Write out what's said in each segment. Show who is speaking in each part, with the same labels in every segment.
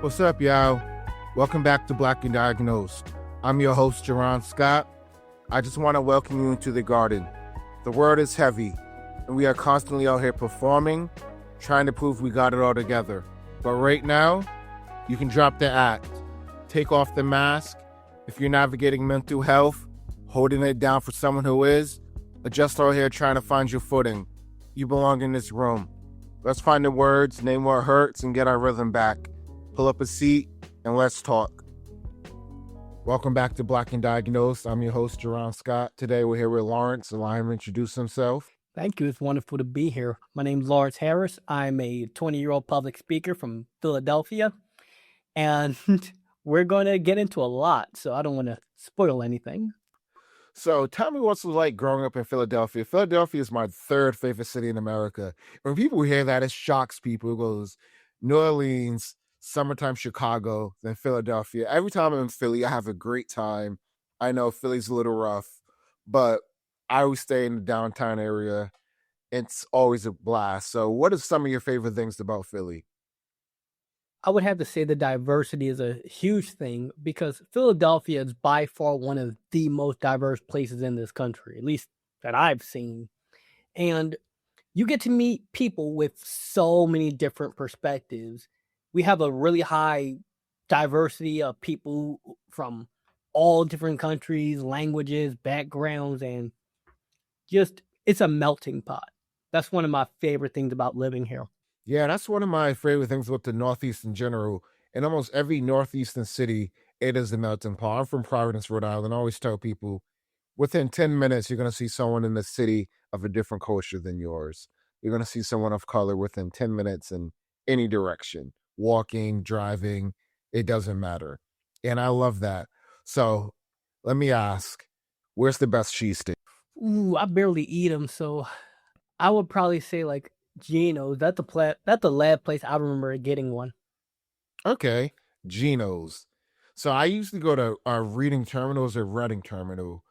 Speaker 1: What's up, y'all? Welcome back to Black and Diagnosed. I'm your host, Gerron Scott. I just want to welcome you into the garden. The world is heavy, and we are constantly out here performing, trying to prove we got it all together. But right now, you can drop the act, take off the mask. If you're navigating mental health, holding it down for someone who is, or just out here trying to find your footing, you belong in this room. Let's find the words, name what hurts, and get our rhythm back. Pull up a seat, and let's talk. Welcome back to Black and Diagnosed. I'm your host, Gerron Scott. Today we're here with Larence. Allow him to introduce himself.
Speaker 2: Thank you. It's wonderful to be here. My name's Larence Harris. I'm a 20-year-old public speaker from Philadelphia, and we're going to get into a lot, so I don't want to spoil anything.
Speaker 1: So tell me what's it like growing up in Philadelphia. Philadelphia is my third favorite city in America. When people hear that, it shocks people. It goes New Orleans, summertime Chicago, then Philadelphia. Every time I'm in Philly, I have a great time. I know Philly's a little rough, but I always stay in the downtown area. It's always a blast. So what are some of your favorite things about Philly?
Speaker 2: I would have to say the diversity is a huge thing because Philadelphia is by far one of the most diverse places in this country, at least that I've seen. And you get to meet people with so many different perspectives. We have a really high diversity of people from all different countries, languages, backgrounds, and just it's a melting pot. That's one of my favorite things about living here.
Speaker 1: Yeah, that's one of my favorite things with the Northeast in general. In almost every Northeastern city, it is the melting pot. I'm from Providence, Rhode Island. I always tell people within 10 minutes, you're going to see someone in the city of a different culture than yours. You're going to see someone of color within 10 minutes in any direction. Walking, driving, it doesn't matter. And I love that. So let me ask, where's the best cheesesteak?
Speaker 2: Ooh, I barely eat them, so I would probably say like Gino's. That's the last place I remember getting one.
Speaker 1: Okay, Geno's. So I usually go to Reading Terminals or Reading Terminal.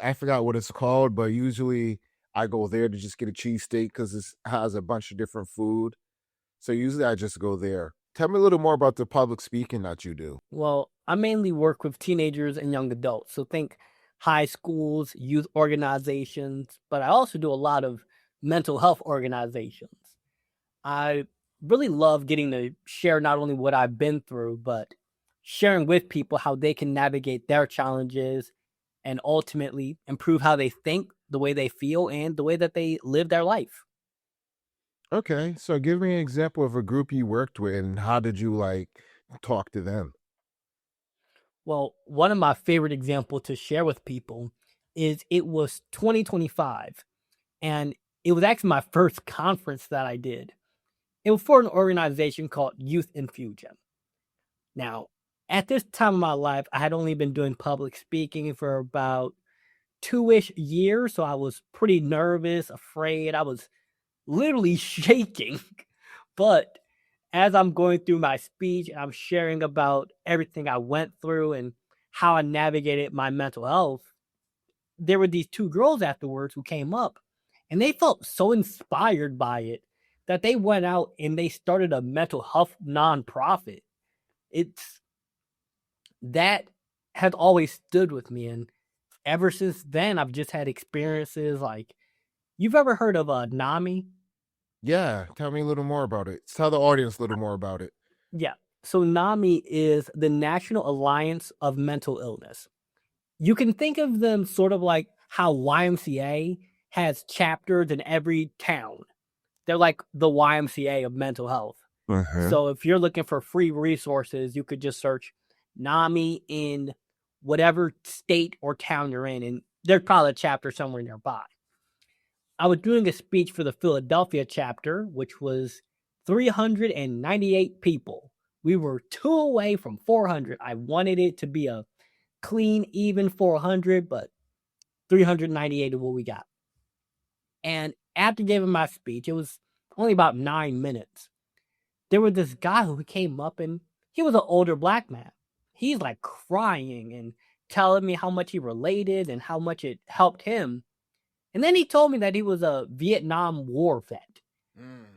Speaker 1: I forgot what it's called, but usually I go there to just get a cheesesteak because it has a bunch of different food. So usually I just go there. Tell me a little more about the public speaking that you do.
Speaker 2: Well, I mainly work with teenagers and young adults, so think high schools, youth organizations, but I also do a lot of mental health organizations. I really love getting to share not only what I've been through, but sharing with people how they can navigate their challenges and ultimately improve how they think, the way they feel, and the way that they live their life.
Speaker 1: Okay, so give me an example of a group you worked with and how did you talk to them?
Speaker 2: Well, one of my favorite examples to share with people is it was 2025, and it was actually my first conference that I did. It was for an organization called Youth Infusion. Now, at this time of my life, I had only been doing public speaking for about 2-ish years, so I was pretty nervous, afraid. I was literally shaking. But as I'm going through my speech, I'm sharing about everything I went through and how I navigated my mental health. There were these two girls afterwards who came up, and they felt so inspired by it that they went out and they started a mental health nonprofit. It's that has always stood with me, and ever since then, I've just had experiences like you've ever heard of NAMI?
Speaker 1: Yeah, tell me a little more about it. Tell the audience a little more about it.
Speaker 2: Yeah. So NAMI is the National Alliance of Mental Illness. You can think of them sort of like how YMCA has chapters in every town. They're like the YMCA of mental health.
Speaker 1: Uh-huh.
Speaker 2: So if you're looking for free resources, you could just search NAMI in whatever state or town you're in, and there's probably a chapter somewhere nearby. I was doing a speech for the Philadelphia chapter, which was 398 people. We were 2 away from 400. I wanted it to be a clean, even 400, but 398 is what we got. And after giving my speech, it was only about 9 minutes. There was this guy who came up, and he was an older black man. He's like crying and telling me how much he related and how much it helped him. And then he told me that he was a Vietnam War vet.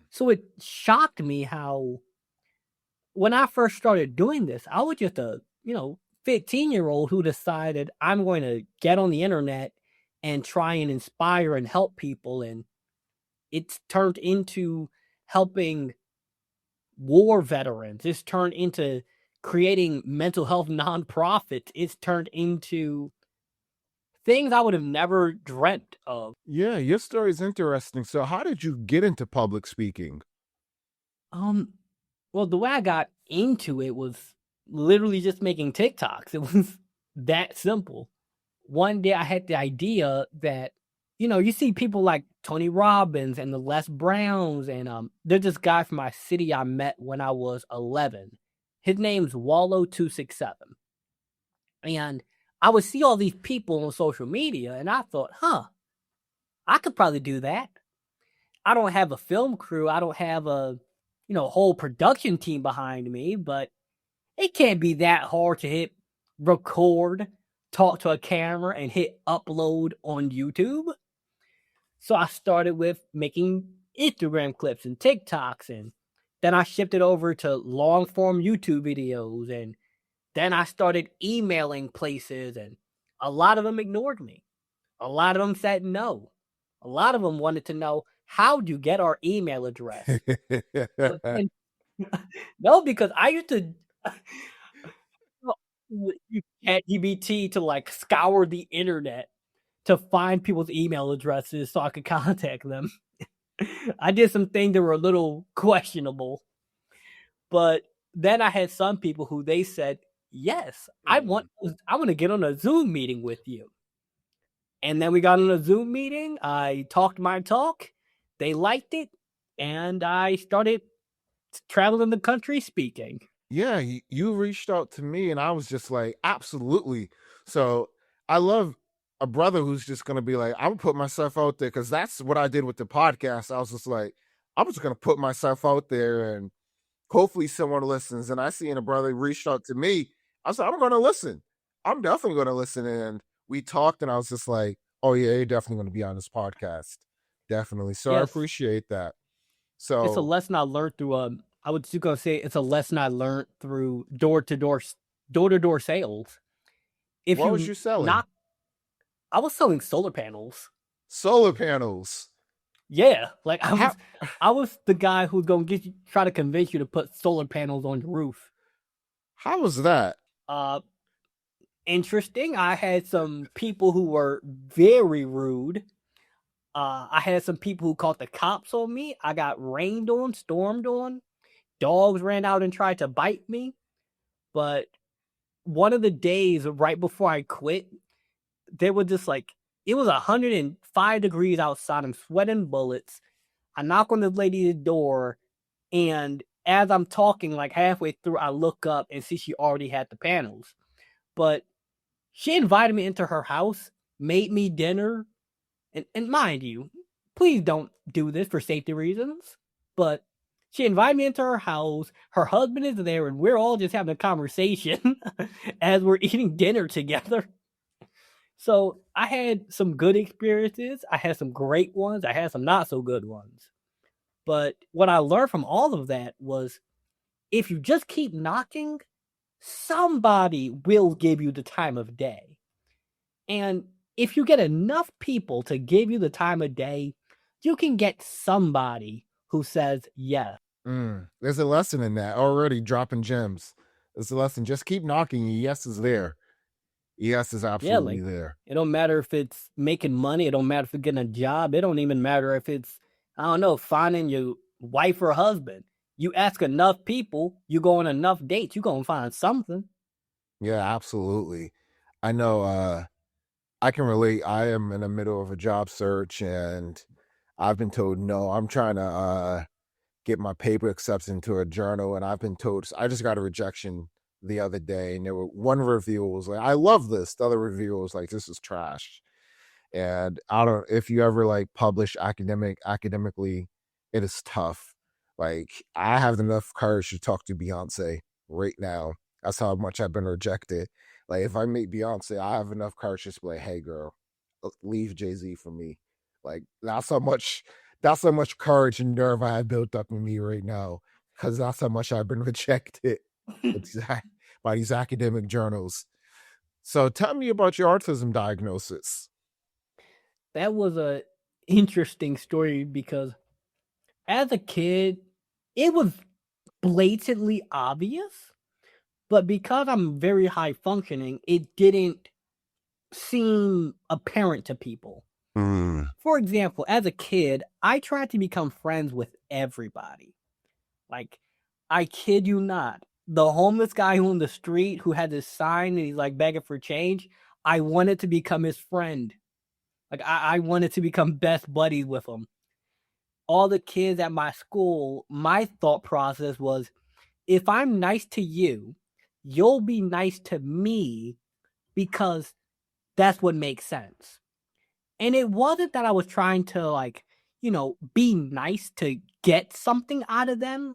Speaker 2: So it shocked me how when I first started doing this, I was just a, 15-year-old who decided I'm going to get on the internet and try and inspire and help people. And it's turned into helping war veterans. It's turned into creating mental health nonprofits. It's turned into things I would have never dreamt of.
Speaker 1: Yeah, your story is interesting. So how did you get into public speaking?
Speaker 2: Well, the way I got into it was literally just making TikToks. It was that simple. One day I had the idea that, you see people like Tony Robbins and the Les Browns, and there's this guy from my city I met when I was 11. His name's Wallow267. And I would see all these people on social media, and I thought, I could probably do that. I don't have a film crew. I don't have a, whole production team behind me, but it can't be that hard to hit record, talk to a camera, and hit upload on YouTube. So I started with making Instagram clips and TikToks, and then I shifted over to long form YouTube videos, and then I started emailing places, and a lot of them ignored me. A lot of them said no. A lot of them wanted to know, how do you get our email address? And, no, because I used to use ChatGPT to like scour the internet to find people's email addresses so I could contact them. I did some things that were a little questionable, but then I had some people who they said, yes, I want to get on a Zoom meeting with you. And then we got on a Zoom meeting. I talked my talk. They liked it. And I started traveling the country speaking.
Speaker 1: Yeah, you reached out to me and I was just like, absolutely. So I love a brother who's just going to be like, I'm going to put myself out there, because that's what I did with the podcast. I was just like, I'm just going to put myself out there and hopefully someone listens. And I seen a brother reached out to me. I was like, I'm going to listen. I'm definitely going to listen. And we talked and I was just like, oh yeah, you're definitely going to be on this podcast. Definitely. So I
Speaker 2: Yes,
Speaker 1: appreciate that.
Speaker 2: it's a
Speaker 1: So
Speaker 2: lesson I learned through. I was just gonna say it's a lesson I learned through door-to-door sales. If
Speaker 1: what was
Speaker 2: you
Speaker 1: you selling?
Speaker 2: not, I was selling solar panels.
Speaker 1: Solar panels.
Speaker 2: Yeah, like
Speaker 1: How
Speaker 2: I was the guy who's gonna try to convince you to put solar panels on your roof.
Speaker 1: how was that?
Speaker 2: Uh, Interesting. I had some people who were very rude. I had some people who called the cops on me. I got rained on, stormed on. Dogs ran out and tried to bite me. But one of the days right before I quit, there was just like, it was 105 degrees outside. I'm sweating bullets. I knock on the lady's door, and as I'm talking, like halfway through, I look up and see she already had the panels. But she invited me into her house, made me dinner, and mind you, please don't do this for safety reasons, but she invited me into her house. Her husband is there, and we're all just having a conversation as we're eating dinner together. So I had some good experiences. I had some great ones. I had some not so good ones. But what I learned from all of that was, if you just keep knocking, somebody will give you the time of day. And if you get enough people to give you the time of day, you can get somebody who says yes.
Speaker 1: There's a lesson in that already. Dropping gems. There's a lesson. Just keep knocking. Yes is there. Yes is
Speaker 2: Yeah,
Speaker 1: absolutely
Speaker 2: like,
Speaker 1: there.
Speaker 2: it don't matter if it's making money. It don't matter if it's getting a job. It don't even matter if it's, I don't know, finding your wife or husband. You ask enough people, you go on enough dates, you gonna find something.
Speaker 1: Yeah, absolutely. I know. I can relate. I am in the middle of a job search, and I've been told no. I'm trying to get my paper accepted into a journal, and I've been told I just got a rejection the other day, and there were one reviewer was like, "I love this." The other reviewer was like, "This is trash." And I don't if you ever like publish academically, it is tough. Like I have enough courage to talk to Beyonce right now. That's how much I've been rejected. Like if I meet Beyonce, I have enough courage to just be like, "Hey girl, leave Jay-Z for me." Like that's how much courage and nerve I have built up in me right now. because that's how much I've been rejected by these academic journals. So tell me about your autism diagnosis.
Speaker 2: That was a interesting story because as a kid, it was blatantly obvious, but because I'm very high functioning, it didn't seem apparent to people. For example, as a kid, I tried to become friends with everybody. Like, I kid you not, the homeless guy on the street who had this sign and he's like begging for change, I wanted to become his friend. Like, I wanted to become best buddies with him. All the kids at my school, my thought process was, if I'm nice to you, you'll be nice to me because that's what makes sense. And it wasn't that I was trying to, like, be nice to get something out of them.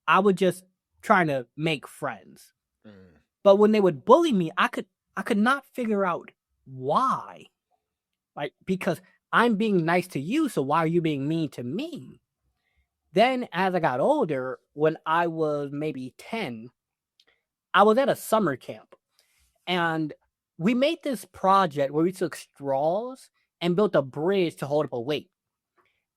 Speaker 2: I was just trying to make friends. But when they would bully me, I could not figure out why. Like, because I'm being nice to you, so why are you being mean to me? Then as I got older, when I was maybe 10, I was at a summer camp. And we made this project where we took straws and built a bridge to hold up a weight.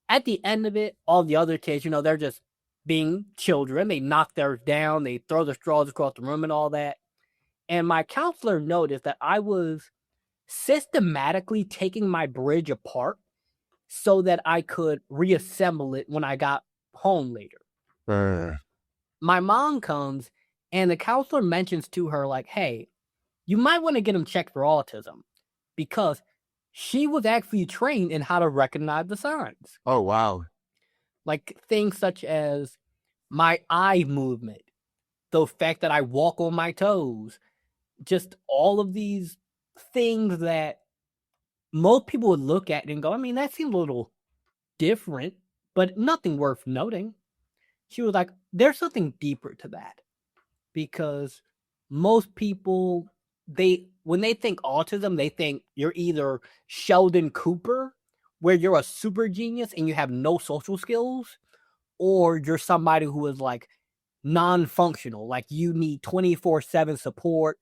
Speaker 2: At the end of it, all the other kids, they're just being children. They knock theirs down, they throw the straws across the room and all that. And my counselor noticed that I was systematically taking my bridge apart so that I could reassemble it when I got home later. My mom comes and the counselor mentions to her, like, hey, you might want to get him checked for autism, because she was actually trained in how to recognize the signs.
Speaker 1: Oh, wow.
Speaker 2: Like things such as my eye movement, the fact that I walk on my toes, just all of these things that most people would look at and go, I mean, that seems a little different, but nothing worth noting. She was like, there's something deeper to that, because most people, when they think autism, they think you're either Sheldon Cooper, where you're a super genius and you have no social skills, or you're somebody who is like non-functional, like you need 24/7 support,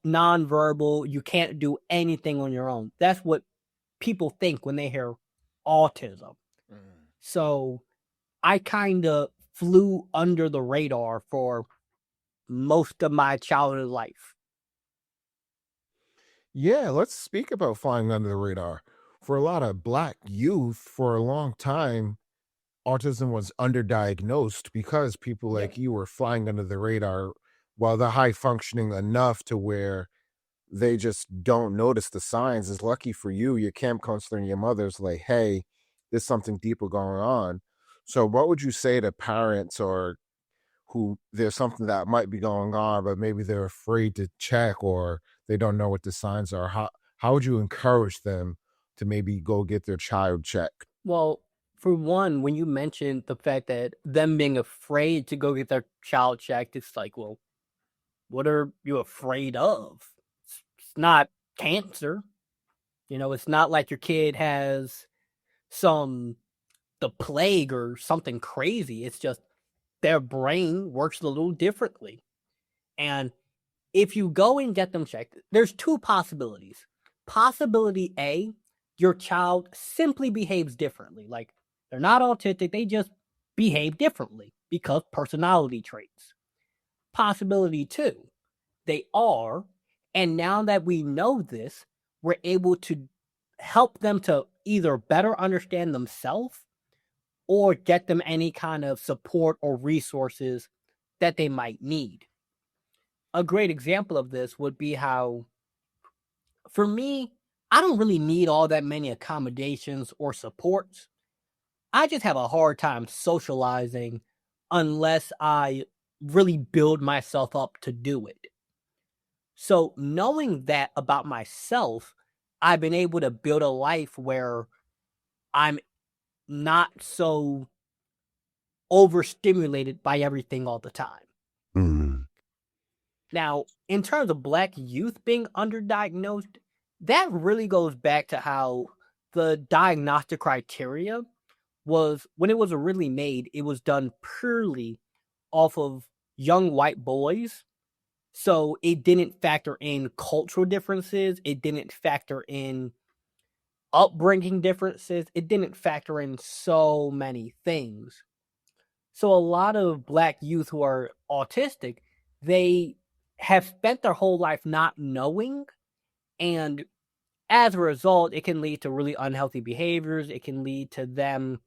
Speaker 2: non-verbal, you can't do anything on your own. That's what people think when they hear autism. So I kind of flew under the radar for most of my childhood life.
Speaker 1: Yeah, let's speak about flying under the radar. For a lot of Black youth, for a long time, autism was underdiagnosed because people like you were flying under the radar while they're high functioning enough to where they just don't notice the signs. It's lucky for you, your camp counselor and your mother's like, hey, there's something deeper going on. So what would you say to parents or who there's something that might be going on, but maybe they're afraid to check or they don't know what the signs are? How would you encourage them to maybe go get their child checked?
Speaker 2: Well, for one, when you mentioned the fact that them being afraid to go get their child checked, it's like, well, what are you afraid of? It's not cancer. It's not like your kid has the plague or something crazy. It's just their brain works a little differently. And if you go and get them checked, there's two possibilities. Possibility A, your child simply behaves differently. Like, they're not autistic, they just behave differently because personality traits. Possibility 2, they are, and now that we know this, we're able to help them to either better understand themselves or get them any kind of support or resources that they might need. A great example of this would be how, for me, I don't really need all that many accommodations or supports. I just have a hard time socializing unless I really build myself up to do it. So knowing that about myself, I've been able to build a life where I'm not so overstimulated by everything all the time. Now, in terms of Black youth being underdiagnosed, that really goes back to how the diagnostic criteria was, when it was originally made, it was done purely off of young white boys. So it didn't factor in cultural differences. It didn't factor in upbringing differences. It didn't factor in so many things. So a lot of Black youth who are autistic, they have spent their whole life not knowing. And as a result, it can lead to really unhealthy behaviors. It can lead to them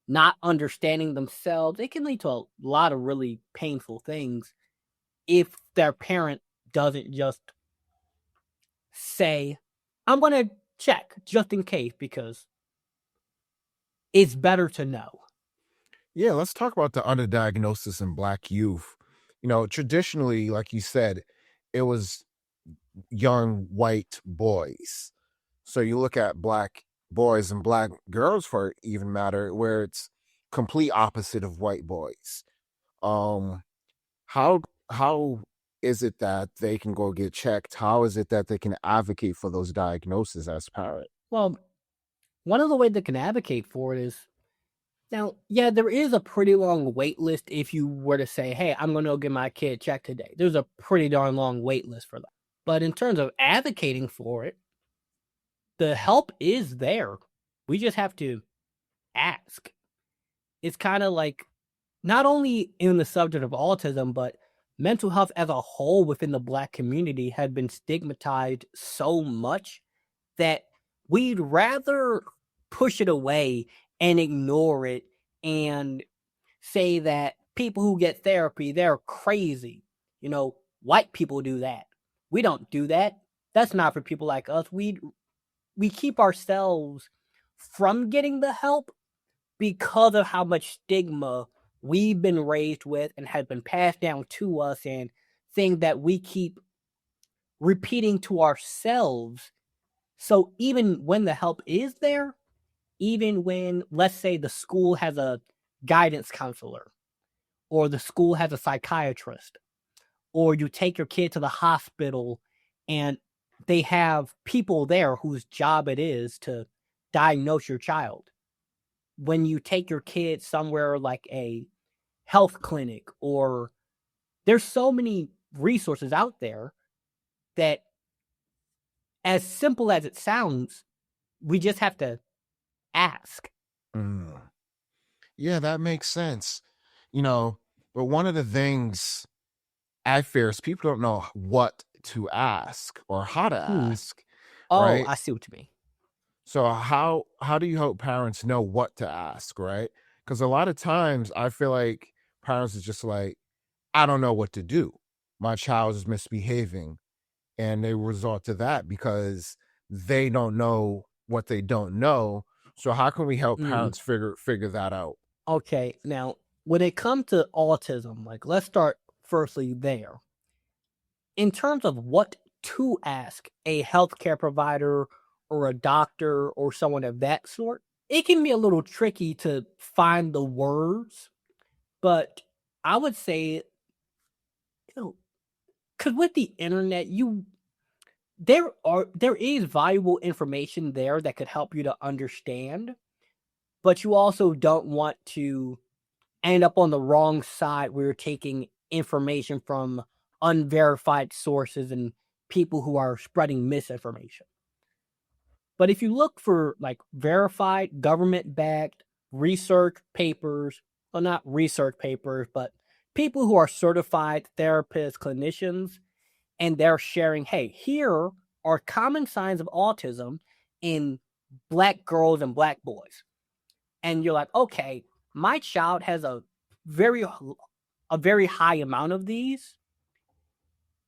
Speaker 2: not understanding themselves. It can lead to a lot of really painful things if their parent doesn't just say, I'm going to check just in case, because it's better to know.
Speaker 1: Yeah, let's talk about the underdiagnosis in Black youth. Traditionally, like you said, it was young white boys. So you look at Black boys and Black girls, for even matter, where it's complete opposite of white boys. Um, how how is it that they can go get checked? How is it that they can advocate for those diagnoses as parents?
Speaker 2: Well, one of the ways they can advocate for it is, now, yeah, there is a pretty long wait list if you were to say, hey, I'm going to go get my kid checked today. There's a pretty darn long wait list for that. But in terms of advocating for it, the help is there. We just have to ask. It's kind of like, not only in the subject of autism, but mental health as a whole within the Black community had been stigmatized so much that we'd rather push it away and ignore it and say that people who get therapy, they're crazy. White people do that. We don't do that. That's not for people like us. We keep ourselves from getting the help because of how much stigma we've been raised with and has been passed down to us, and things that we keep repeating to ourselves. So even when the help is there, even when, let's say, the school has a guidance counselor, or the school has a psychiatrist, or you take your kid to the hospital and they have people there whose job it is to diagnose your child. When you take your kid somewhere like a health clinic, or there's so many resources out there that, as simple as it sounds, we just have to ask.
Speaker 1: Mm. Yeah, that makes sense. But one of the things I fear is people don't know what to ask or how to ask,
Speaker 2: Oh,
Speaker 1: right?
Speaker 2: I see what you mean.
Speaker 1: So how do you help parents know what to ask, right? Because a lot of times I feel like parents are just like, I don't know what to do. My child is misbehaving, and they resort to that because they don't know what they don't know. So how can we help parents figure that out?
Speaker 2: Okay, now when it comes to autism, like, let's start firstly there. In terms of what to ask a healthcare provider or a doctor or someone of that sort, it can be a little tricky to find the words, but I would say, because with the internet, there is valuable information there that could help you to understand, but you also don't want to end up on the wrong side where you're taking information from unverified sources and people who are spreading misinformation. But if you look for like verified, government backed research papers, well, not research papers, but people who are certified therapists, clinicians, and they're sharing, hey, here are common signs of autism in Black girls and Black boys. And you're like, okay, my child has a very high amount of these.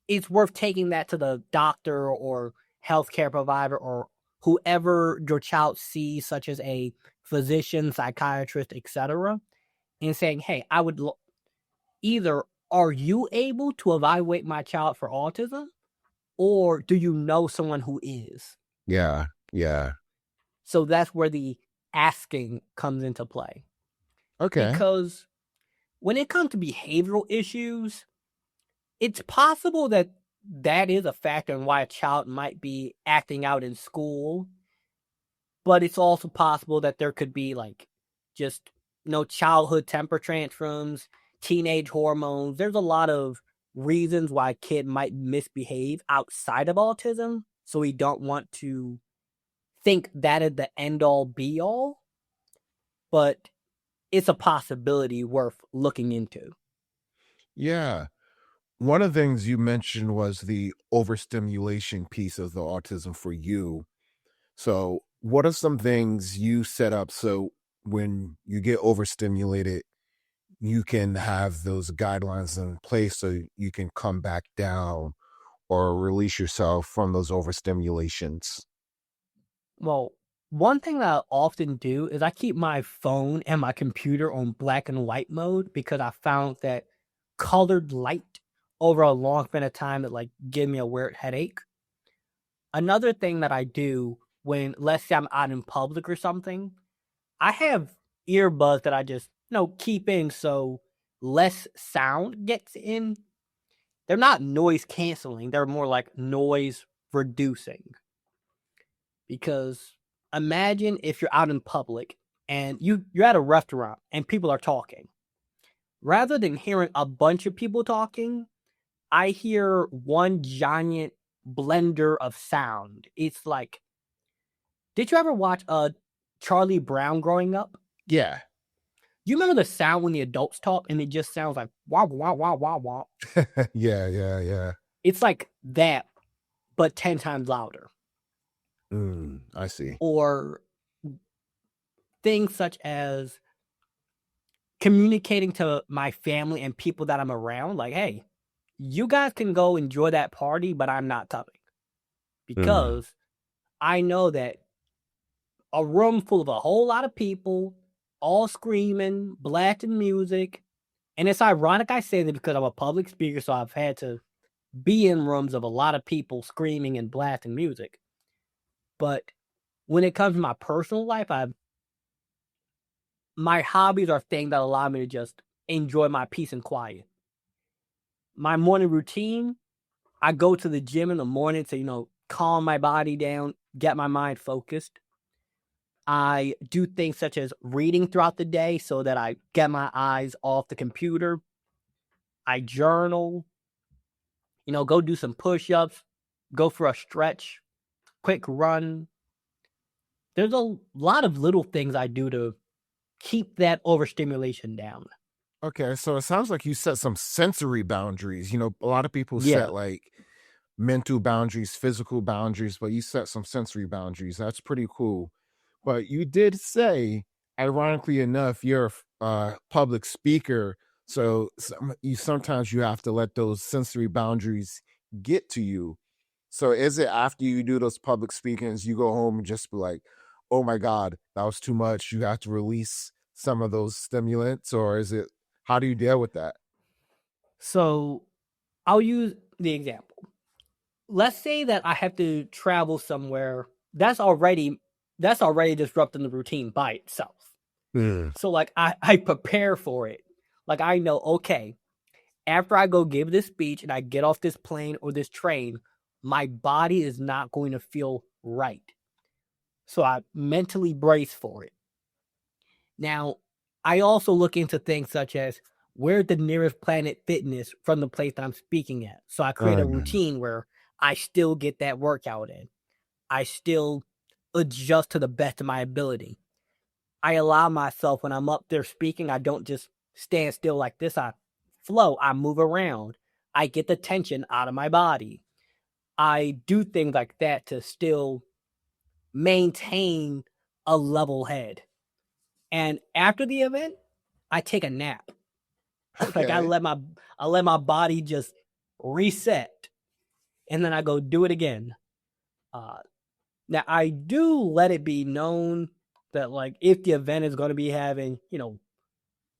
Speaker 2: It's worth taking that to the doctor or healthcare provider or whoever your child sees, such as a physician, psychiatrist, etc., and saying, hey, I would either, are you able to evaluate my child for autism, or do you know someone who is?
Speaker 1: Yeah, yeah.
Speaker 2: So that's where the asking comes into play.
Speaker 1: Okay.
Speaker 2: Because when it comes to behavioral issues, it's possible that that is a factor in why a child might be acting out in school, but it's also possible that there could be like just childhood temper tantrums, teenage hormones. There's a lot of reasons why a kid might misbehave outside of autism. So we don't want to think that is the end all be all, but it's a possibility worth looking into.
Speaker 1: Yeah. One of the things you mentioned was the overstimulation piece of the autism for you. So, what are some things you set up so when you get overstimulated, you can have those guidelines in place so you can come back down or release yourself from those overstimulations?
Speaker 2: Well, one thing that I often do is I keep my phone and my computer on black and white mode because I found that colored light over a long span of time that like give me a weird headache. Another thing that I do when let's say I'm out in public or something, I have earbuds that I just keep in so less sound gets in. They're not noise canceling, they're more like noise reducing. Because imagine if you're out in public and you're at a restaurant and people are talking. Rather than hearing a bunch of people talking, I hear one giant blender of sound. It's like, did you ever watch Charlie Brown growing up?
Speaker 1: Yeah.
Speaker 2: You remember the sound when the adults talk and it just sounds like wah wah wah wah wah?
Speaker 1: Yeah, yeah, yeah.
Speaker 2: It's like that, but 10 times louder.
Speaker 1: I see.
Speaker 2: Or things such as communicating to my family and people that I'm around, like, hey, you guys can go enjoy that party, but I'm not coming. Because I know that a room full of a whole lot of people, all screaming, blasting music. And it's ironic I say that because I'm a public speaker, so I've had to be in rooms of a lot of people screaming and blasting music. But when it comes to my personal life, my hobbies are things that allow me to just enjoy my peace and quiet. My morning routine, I go to the gym in the morning to, calm my body down, get my mind focused. I do things such as reading throughout the day so that I get my eyes off the computer. I journal, go do some push-ups, go for a stretch, quick run. There's a lot of little things I do to keep that overstimulation down.
Speaker 1: Okay, so it sounds like you set some sensory boundaries. A lot of people
Speaker 2: Yeah.
Speaker 1: set like mental boundaries, physical boundaries, but you set some sensory boundaries. That's pretty cool. But you did say, ironically enough, you're a public speaker, so sometimes you have to let those sensory boundaries get to you. So is it after you do those public speakings, you go home and just be like, "Oh my God, that was too much." You have to release some of those stimulants, or is it? How do you deal with that?
Speaker 2: So I'll use the example. Let's say that I have to travel somewhere that's already disrupting the routine by itself. So like I prepare for it. Like I know, okay, after I go give this speech and I get off this plane or this train, my body is not going to feel right. So I mentally brace for it. Now, I also look into things such as where's the nearest Planet Fitness from the place that I'm speaking at. So I create a routine where I still get that workout in. I still adjust to the best of my ability. I allow myself when I'm up there speaking, I don't just stand still like this. I flow, I move around. I get the tension out of my body. I do things like that to still maintain a level head. And after the event, I take a nap.
Speaker 1: Okay.
Speaker 2: Like I let my body just reset, and then I go do it again. Now I do let it be known that like if the event is going to be having,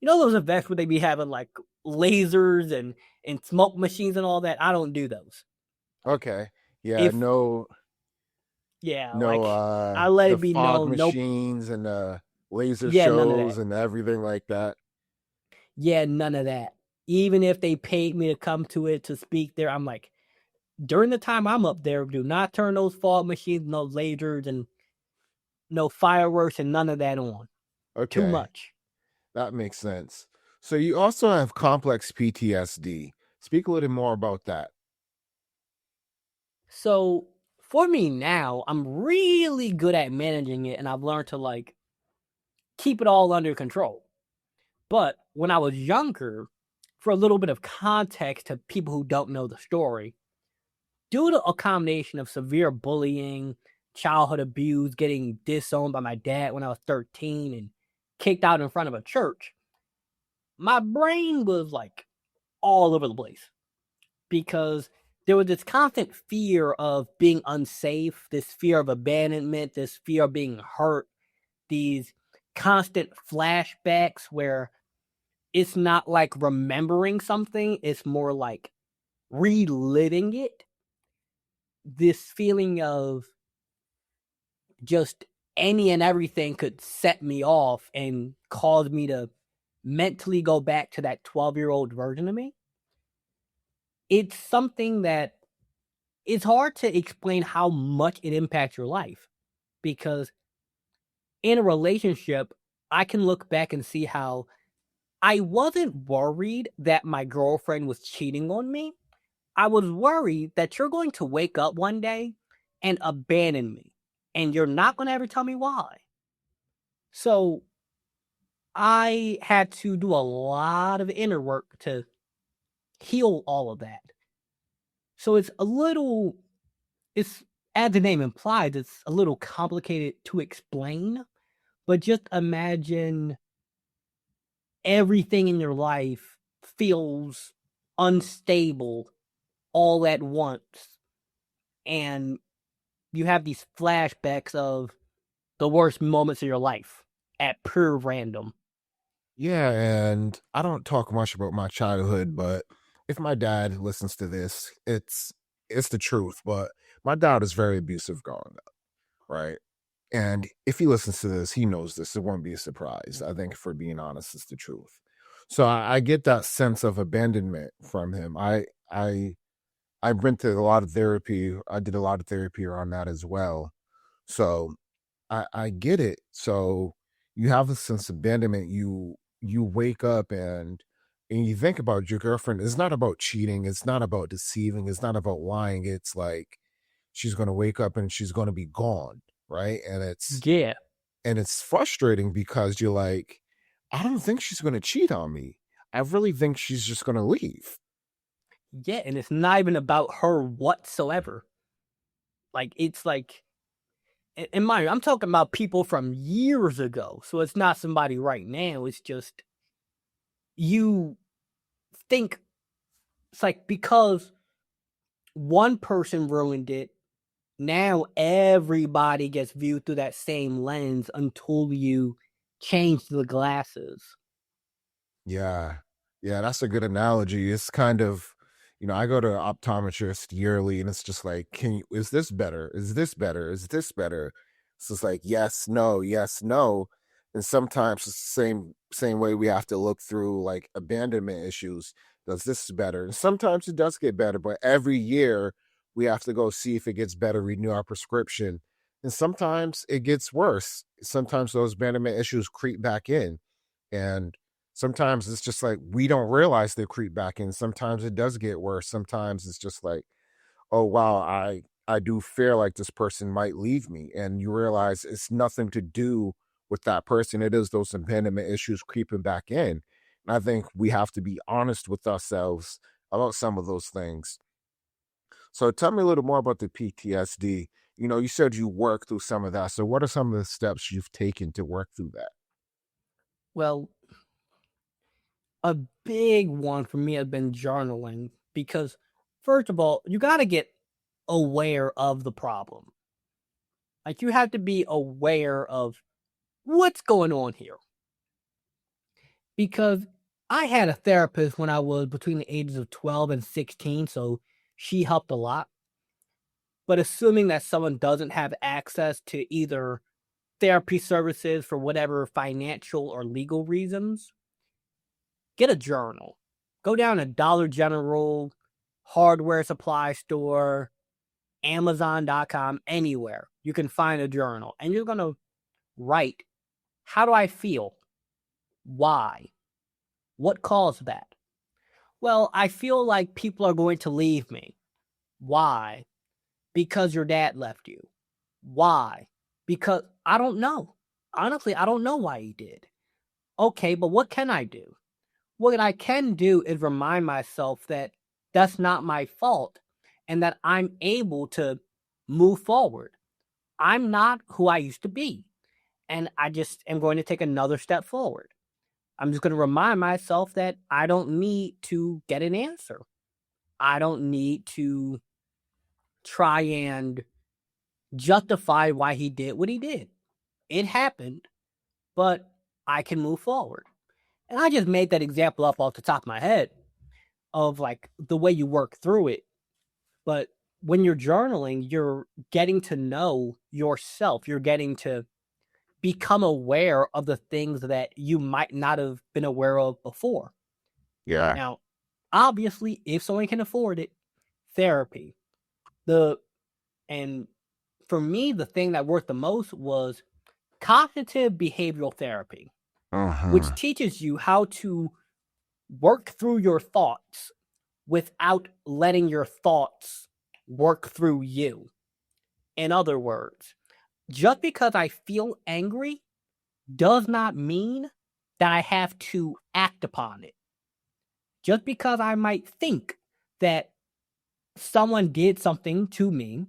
Speaker 2: those events where they be having like lasers and smoke machines and all that, I don't do those.
Speaker 1: Okay. Yeah,
Speaker 2: If
Speaker 1: no,
Speaker 2: like I let
Speaker 1: the
Speaker 2: it be
Speaker 1: fog
Speaker 2: known, nope,
Speaker 1: machines and laser
Speaker 2: yeah, none of
Speaker 1: shows
Speaker 2: that.
Speaker 1: and everything like that.
Speaker 2: Yeah, none of that. Even if they paid me to come to it to speak there, I'm like, during the time I'm up there, do not turn those fog machines, no lasers, and no fireworks, and none of that on. Too
Speaker 1: Okay,
Speaker 2: much.
Speaker 1: that makes sense. So you also have complex PTSD. Speak a little more about that.
Speaker 2: So for me now, I'm really good at managing it, and I've learned to like keep it all under control. But when I was younger, for a little bit of context to people who don't know the story, due to a combination of severe bullying, childhood abuse, getting disowned by my dad when I was 13 and kicked out in front of a church, my brain was like all over the place because there was this constant fear of being unsafe, this fear of abandonment, this fear of being hurt, these constant flashbacks where it's not like remembering something, it's more like reliving it. This feeling of just any and everything could set me off and cause me to mentally go back to that 12-year-old version of me. It's something that it's hard to explain how much it impacts your life because in a relationship, I can look back and see how I wasn't worried that my girlfriend was cheating on me. I was worried that you're going to wake up one day and abandon me, and you're not going to ever tell me why. So I had to do a lot of inner work to heal all of that. So it's as the name implies, it's a little complicated to explain, but just imagine everything in your life feels unstable all at once. And you have these flashbacks of the worst moments of your life at pure random.
Speaker 1: Yeah, and I don't talk much about my childhood, but if my dad listens to this, it's the truth. But my dad is very abusive growing up, right? And if he listens to this, he knows this. It won't be a surprise. I think, for being honest, it's the truth. So I get that sense of abandonment from him. I went to a lot of therapy. I did a lot of therapy around that as well. So I get it. So you have a sense of abandonment. You wake up and you think about your girlfriend. It's not about cheating. It's not about deceiving. It's not about lying. It's like she's gonna wake up and she's gonna be gone, right?
Speaker 2: Yeah.
Speaker 1: And it's frustrating because you're like, I don't think she's gonna cheat on me. I really think she's just gonna leave.
Speaker 2: Yeah, and it's not even about her whatsoever. Like it's like in my I'm talking about people from years ago. So it's not somebody right now. It's just you think it's like because one person ruined it, now everybody gets viewed through that same lens until you change the glasses.
Speaker 1: Yeah. Yeah, that's a good analogy. It's kind of, I go to optometrist yearly and it's just like, is this better? Is this better? Is this better? So it's like, yes, no, yes, no. And sometimes it's the same way we have to look through like abandonment issues. Does this better? And sometimes it does get better, but every year we have to go see if it gets better, renew our prescription. And sometimes it gets worse. Sometimes those abandonment issues creep back in. And sometimes it's just like we don't realize they creep back in. Sometimes it does get worse. Sometimes it's just like, oh wow, I do fear like this person might leave me. And you realize it's nothing to do with that person. It is those abandonment issues creeping back in. And I think we have to be honest with ourselves about some of those things. So tell me a little more about the PTSD. You said you worked through some of that. So what are some of the steps you've taken to work through that?
Speaker 2: Well, a big one for me has been journaling because, first of all, you got to get aware of the problem. Like, you have to be aware of what's going on here. Because I had a therapist when I was between the ages of 12 and 16, so she helped a lot. But assuming that someone doesn't have access to either therapy services for whatever financial or legal reasons, get a journal. Go down to Dollar General, hardware supply store, Amazon.com, anywhere. You can find a journal. And you're going to write, how do I feel? Why? What caused that? Well, I feel like people are going to leave me. Why? Because your dad left you. Why? Because I don't know. Honestly, I don't know why he did. Okay, but what can I do? What I can do is remind myself that that's not my fault and that I'm able to move forward. I'm not who I used to be, and I just am going to take another step forward. I'm just going to remind myself that I don't need to get an answer. I don't need to try and justify why he did what he did. It happened, but I can move forward. And I just made that example up off the top of my head of like the way you work through it. But when you're journaling, you're getting to know yourself. You're getting to become aware of the things that you might not have been aware of before.
Speaker 1: Yeah.
Speaker 2: Now, obviously, if someone can afford it, therapy. And for me, the thing that worked the most was cognitive behavioral therapy, which teaches you how to work through your thoughts without letting your thoughts work through you. In other words, just because I feel angry does not mean that I have to act upon it. Just because I might think that someone did something to me,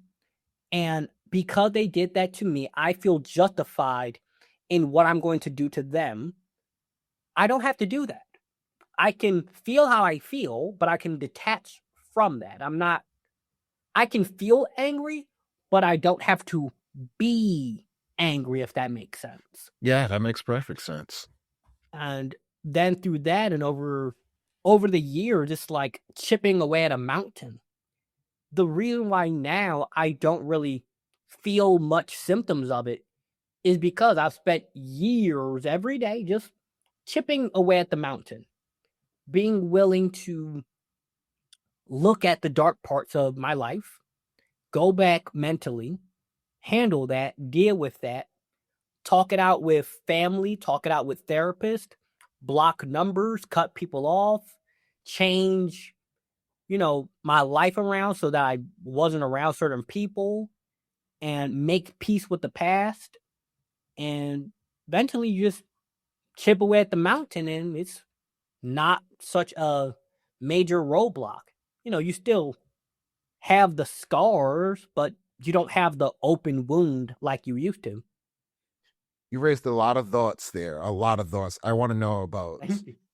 Speaker 2: and because they did that to me, I feel justified in what I'm going to do to them, I don't have to do that. I can feel how I feel, but I can detach from that. I can feel angry, but I don't have to be angry, if that makes sense.
Speaker 1: Yeah, that makes perfect sense.
Speaker 2: And then through that and over the year, just like chipping away at a mountain. The reason why now I don't really feel much symptoms of it is because I've spent years every day just chipping away at the mountain, being willing to look at the dark parts of my life, go back mentally, handle that, deal with that, talk it out with family, talk it out with therapists, block numbers, cut people off, change, my life around so that I wasn't around certain people, and make peace with the past. And eventually you just chip away at the mountain and it's not such a major roadblock. You still have the scars, but you don't have the open wound like you used to.
Speaker 1: You raised a lot of thoughts there, a lot of thoughts. I want to know about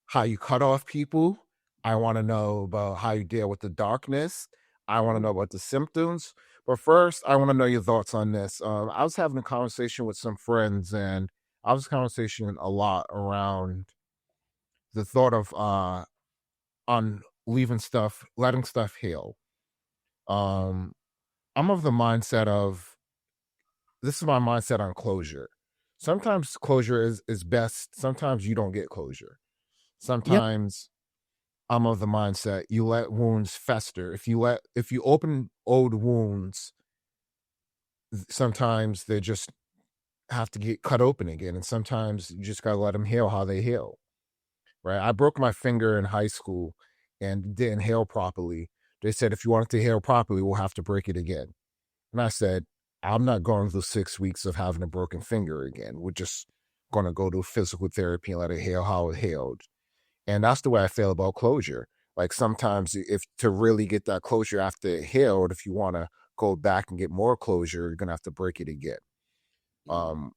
Speaker 1: how you cut off people. I want to know about how you deal with the darkness. I want to know about the symptoms. But first, I want to know your thoughts on this. I was having a conversation with some friends, and I was conversation a lot around the thought of on leaving stuff, letting stuff heal. Um, I'm of the mindset of this is my mindset on closure. Sometimes closure is best. Sometimes you don't get closure.
Speaker 2: Yep.
Speaker 1: Sometimes I'm of the mindset you let wounds fester. If you open old wounds, sometimes they just have to get cut open again, and sometimes you just gotta let them heal how they heal. Right? I broke my finger in high school and didn't heal properly. They said if you want it to heal properly, we'll have to break it again. And I said, I'm not going through 6 weeks of having a broken finger again. We're just going to go to physical therapy and let it heal how it healed. And that's the way I feel about closure. Like sometimes, if to really get that closure after it healed, if you want to go back and get more closure, you're going to have to break it again. Um,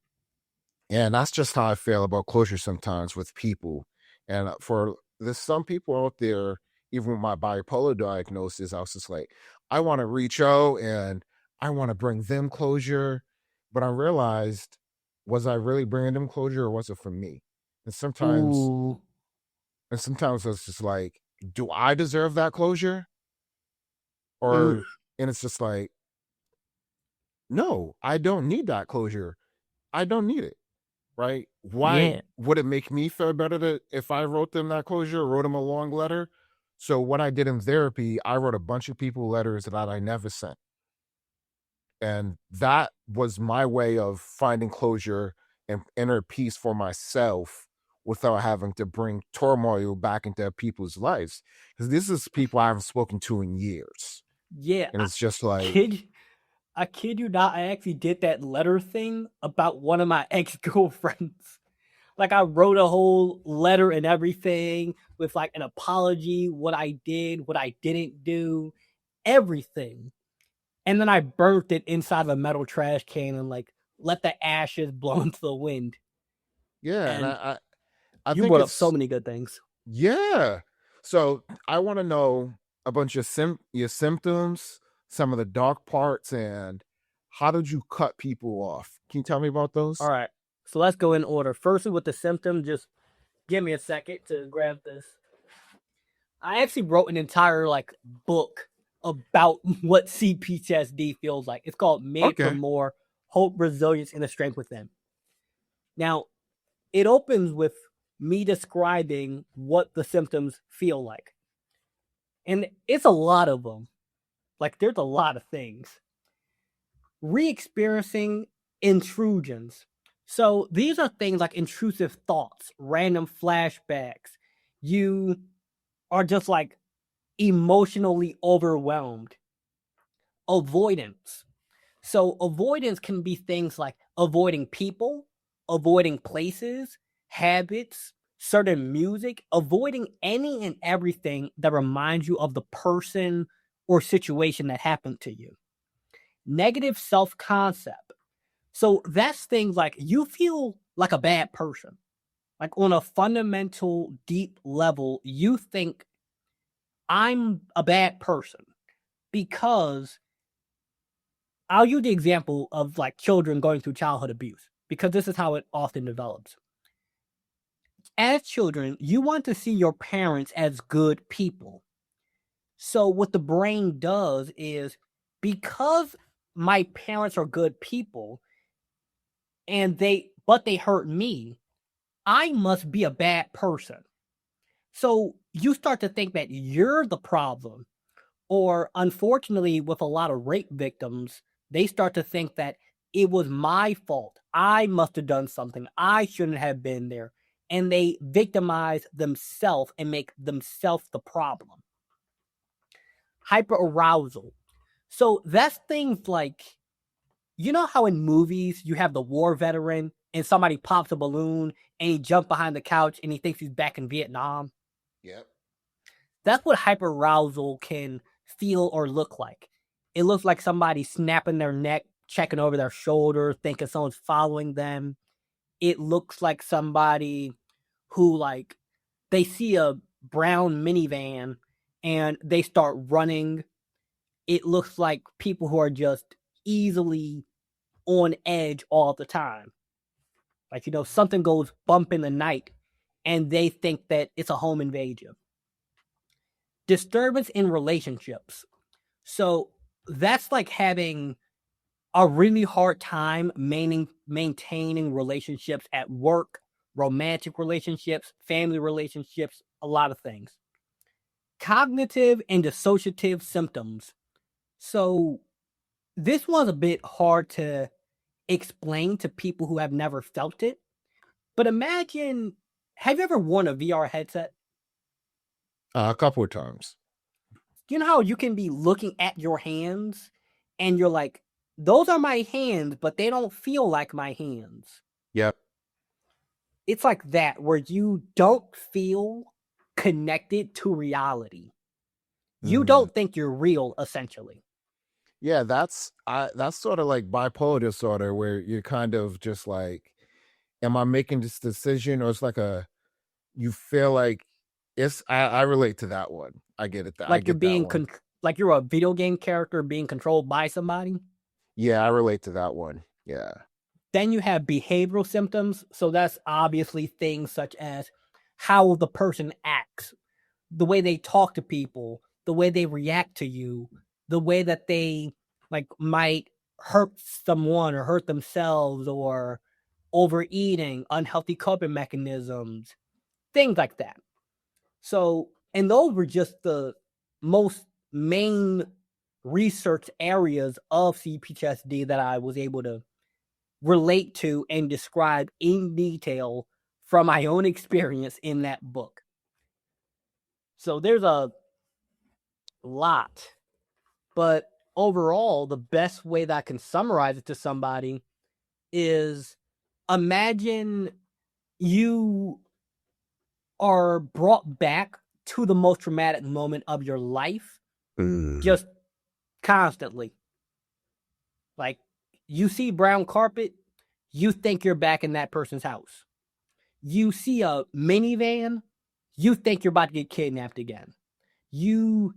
Speaker 1: and that's just how I feel about closure sometimes with people. And for there's some people out there, even with my bipolar diagnosis, I was just like, I want to reach out and I want to bring them closure. But I realized, was I really bringing them closure or was it for me? And sometimes,
Speaker 2: Ooh.
Speaker 1: and sometimes it's just like, do I deserve that closure?
Speaker 2: Ooh.
Speaker 1: Or, and it's just like, no, I don't need that closure. I don't need it. Right? Why
Speaker 2: Yeah.
Speaker 1: would it make me feel better if I wrote them that closure, wrote them a long letter? So what I did in therapy, I wrote a bunch of people letters that I never sent. And that was my way of finding closure and inner peace for myself without having to bring turmoil back into people's lives. Because this is people I haven't spoken to in years.
Speaker 2: Yeah,
Speaker 1: And it's just like,
Speaker 2: I kid you not, I actually did that letter thing about one of my ex-girlfriends. Like, I wrote a whole letter and everything with like an apology, what I did, what I didn't do, everything. And then I burnt it inside of a metal trash can and like let the ashes blow into the wind.
Speaker 1: yeah. And
Speaker 2: And
Speaker 1: I
Speaker 2: you
Speaker 1: think
Speaker 2: brought up so
Speaker 1: it's,
Speaker 2: many good things.
Speaker 1: yeah. So I want to know a bunch of your symptoms, some of the dark parts, and how did you cut people off? Can you tell me about
Speaker 2: All
Speaker 1: those?
Speaker 2: right. So let's go in order. Firstly, with the symptoms, just give me a second to grab this. I actually wrote an entire like book about what C-PTSD feels like. It's called Made for
Speaker 1: Okay.
Speaker 2: More: Hope, Resilience, and the Strength Within. Now, it opens with me describing what the symptoms feel like. And it's a lot of them. Like, there's a lot of things. Re-experiencing intrusions. So these are things like intrusive thoughts, random flashbacks. You are just like emotionally overwhelmed. Avoidance. So avoidance can be things like avoiding people, avoiding places, habits, certain music, avoiding any and everything that reminds you of the person or situation that happened to you. Negative self-concept. So that's things like you feel like a bad person. Like on a fundamental, deep level, you think I'm a bad person because I'll use the example of like children going through childhood abuse because this is how it often develops. As children, you want to see your parents as good people. So what the brain does is because my parents are good people and they hurt me, I must be a bad person. So you start to think that you're the problem. Or unfortunately, with a lot of rape victims, they start to think that it was my fault. I must have done something. I shouldn't have been there. And they victimize themselves and make themselves the problem. Hyperarousal. So that's things like, you know how in movies you have the war veteran and somebody pops a balloon and he jumps behind the couch and he thinks he's back in Vietnam?
Speaker 1: Yep.
Speaker 2: That's what hyperarousal can feel or look like. It looks like somebody snapping their neck, checking over their shoulder, thinking someone's following them. It looks like somebody who, like, they see a brown minivan and they start running. It looks like people who are just easily on edge all the time. Like, you know, something goes bump in the night and they think that it's a home invasion. Disturbance in relationships. So that's like having a really hard time maintaining relationships at work, romantic relationships, family relationships, a lot of things. Cognitive and dissociative symptoms. So this was a bit hard to explain to people who have never felt it. But imagine, have you ever worn a VR headset?
Speaker 1: A couple of times.
Speaker 2: You know how you can be looking at your hands and you're like, those are my hands, but they don't feel like my hands.
Speaker 1: Yep.
Speaker 2: It's like that, where you don't feel connected to reality. You don't think you're real, essentially.
Speaker 1: Yeah, that's sort of like bipolar disorder where you're kind of just like, am I making this decision? Or it's like you feel like I relate to that one. I get it. I
Speaker 2: Like you're
Speaker 1: get that
Speaker 2: being
Speaker 1: one.
Speaker 2: like you're a video game character being controlled by somebody.
Speaker 1: Yeah, I relate to that one. Yeah.
Speaker 2: Then you have behavioral symptoms. So that's obviously things such as how the person acts, the way they talk to people, the way they react to you, the way that they like might hurt someone or hurt themselves, or overeating, unhealthy coping mechanisms, things like that. So, and those were just the most main research areas of CPTSD that I was able to relate to and describe in detail from my own experience in that book. So there's a lot, but overall, the best way that I can summarize it to somebody is imagine you are brought back to the most traumatic moment of your life just constantly. Like, you see brown carpet, you think you're back in that person's house. You see a minivan, you think you're about to get kidnapped again. You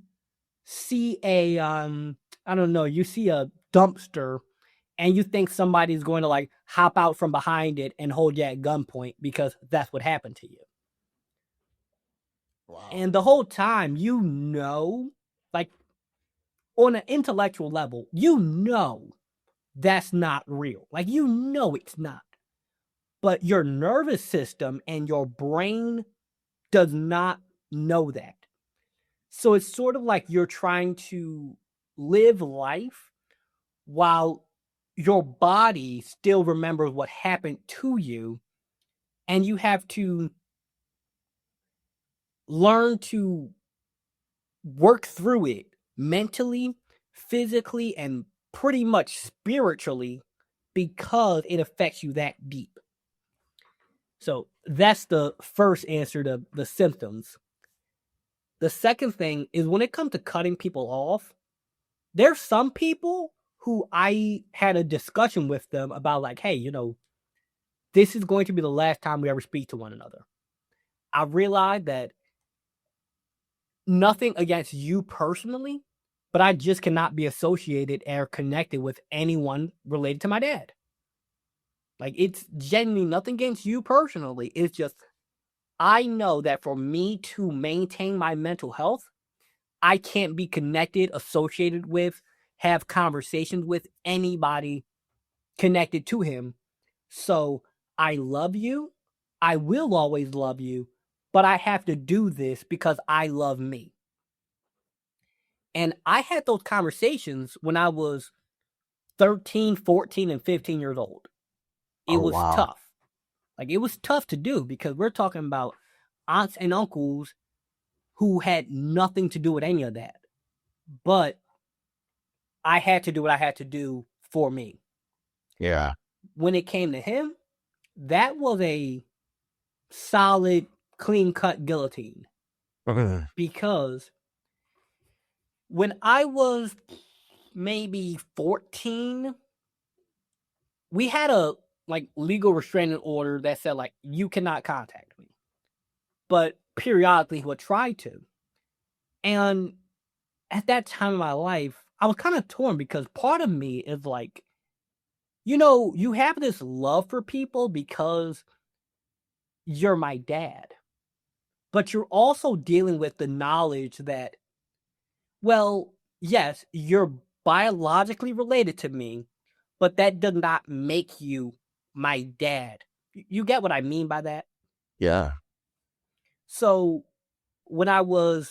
Speaker 2: see a you see a dumpster and you think somebody's going to like hop out from behind it and hold you at gunpoint because that's what happened to you.
Speaker 1: Wow.
Speaker 2: And the whole time, you know, like on an intellectual level, you know that's not real. Like, you know it's not. But your nervous system and your brain does not know that. So it's sort of like you're trying to live life while your body still remembers what happened to you, and you have to learn to work through it mentally, physically, and pretty much spiritually because it affects you that deep. So that's the first answer to the symptoms. The second thing is when it comes to cutting people off, there's some people who I had a discussion with them about like, hey, you know, this is going to be the last time we ever speak to one another. I realized that nothing against you personally, but I just cannot be associated or connected with anyone related to my dad. Like, it's genuinely nothing against you personally. It's just, I know that for me to maintain my mental health, I can't be connected, associated with, have conversations with anybody connected to him. So I love you. I will always love you, but I have to do this because I love me. And I had those conversations when I was 13, 14, and 15 years old. It was tough. Like, it was tough to do because we're talking about aunts and uncles who had nothing to do with any of that. But I had to do what I had to do for me.
Speaker 1: Yeah.
Speaker 2: When it came to him, that was a solid, clean-cut guillotine. Because when I was maybe 14, we had a like legal restraining order that said like you cannot contact me. But periodically he would try to. And at that time in my life, I was kind of torn because part of me is like, you know, you have this love for people because you're my dad. But you're also dealing with the knowledge that, well, yes, you're biologically related to me, but that does not make you my dad. You get what I mean by that?
Speaker 1: Yeah.
Speaker 2: So when I would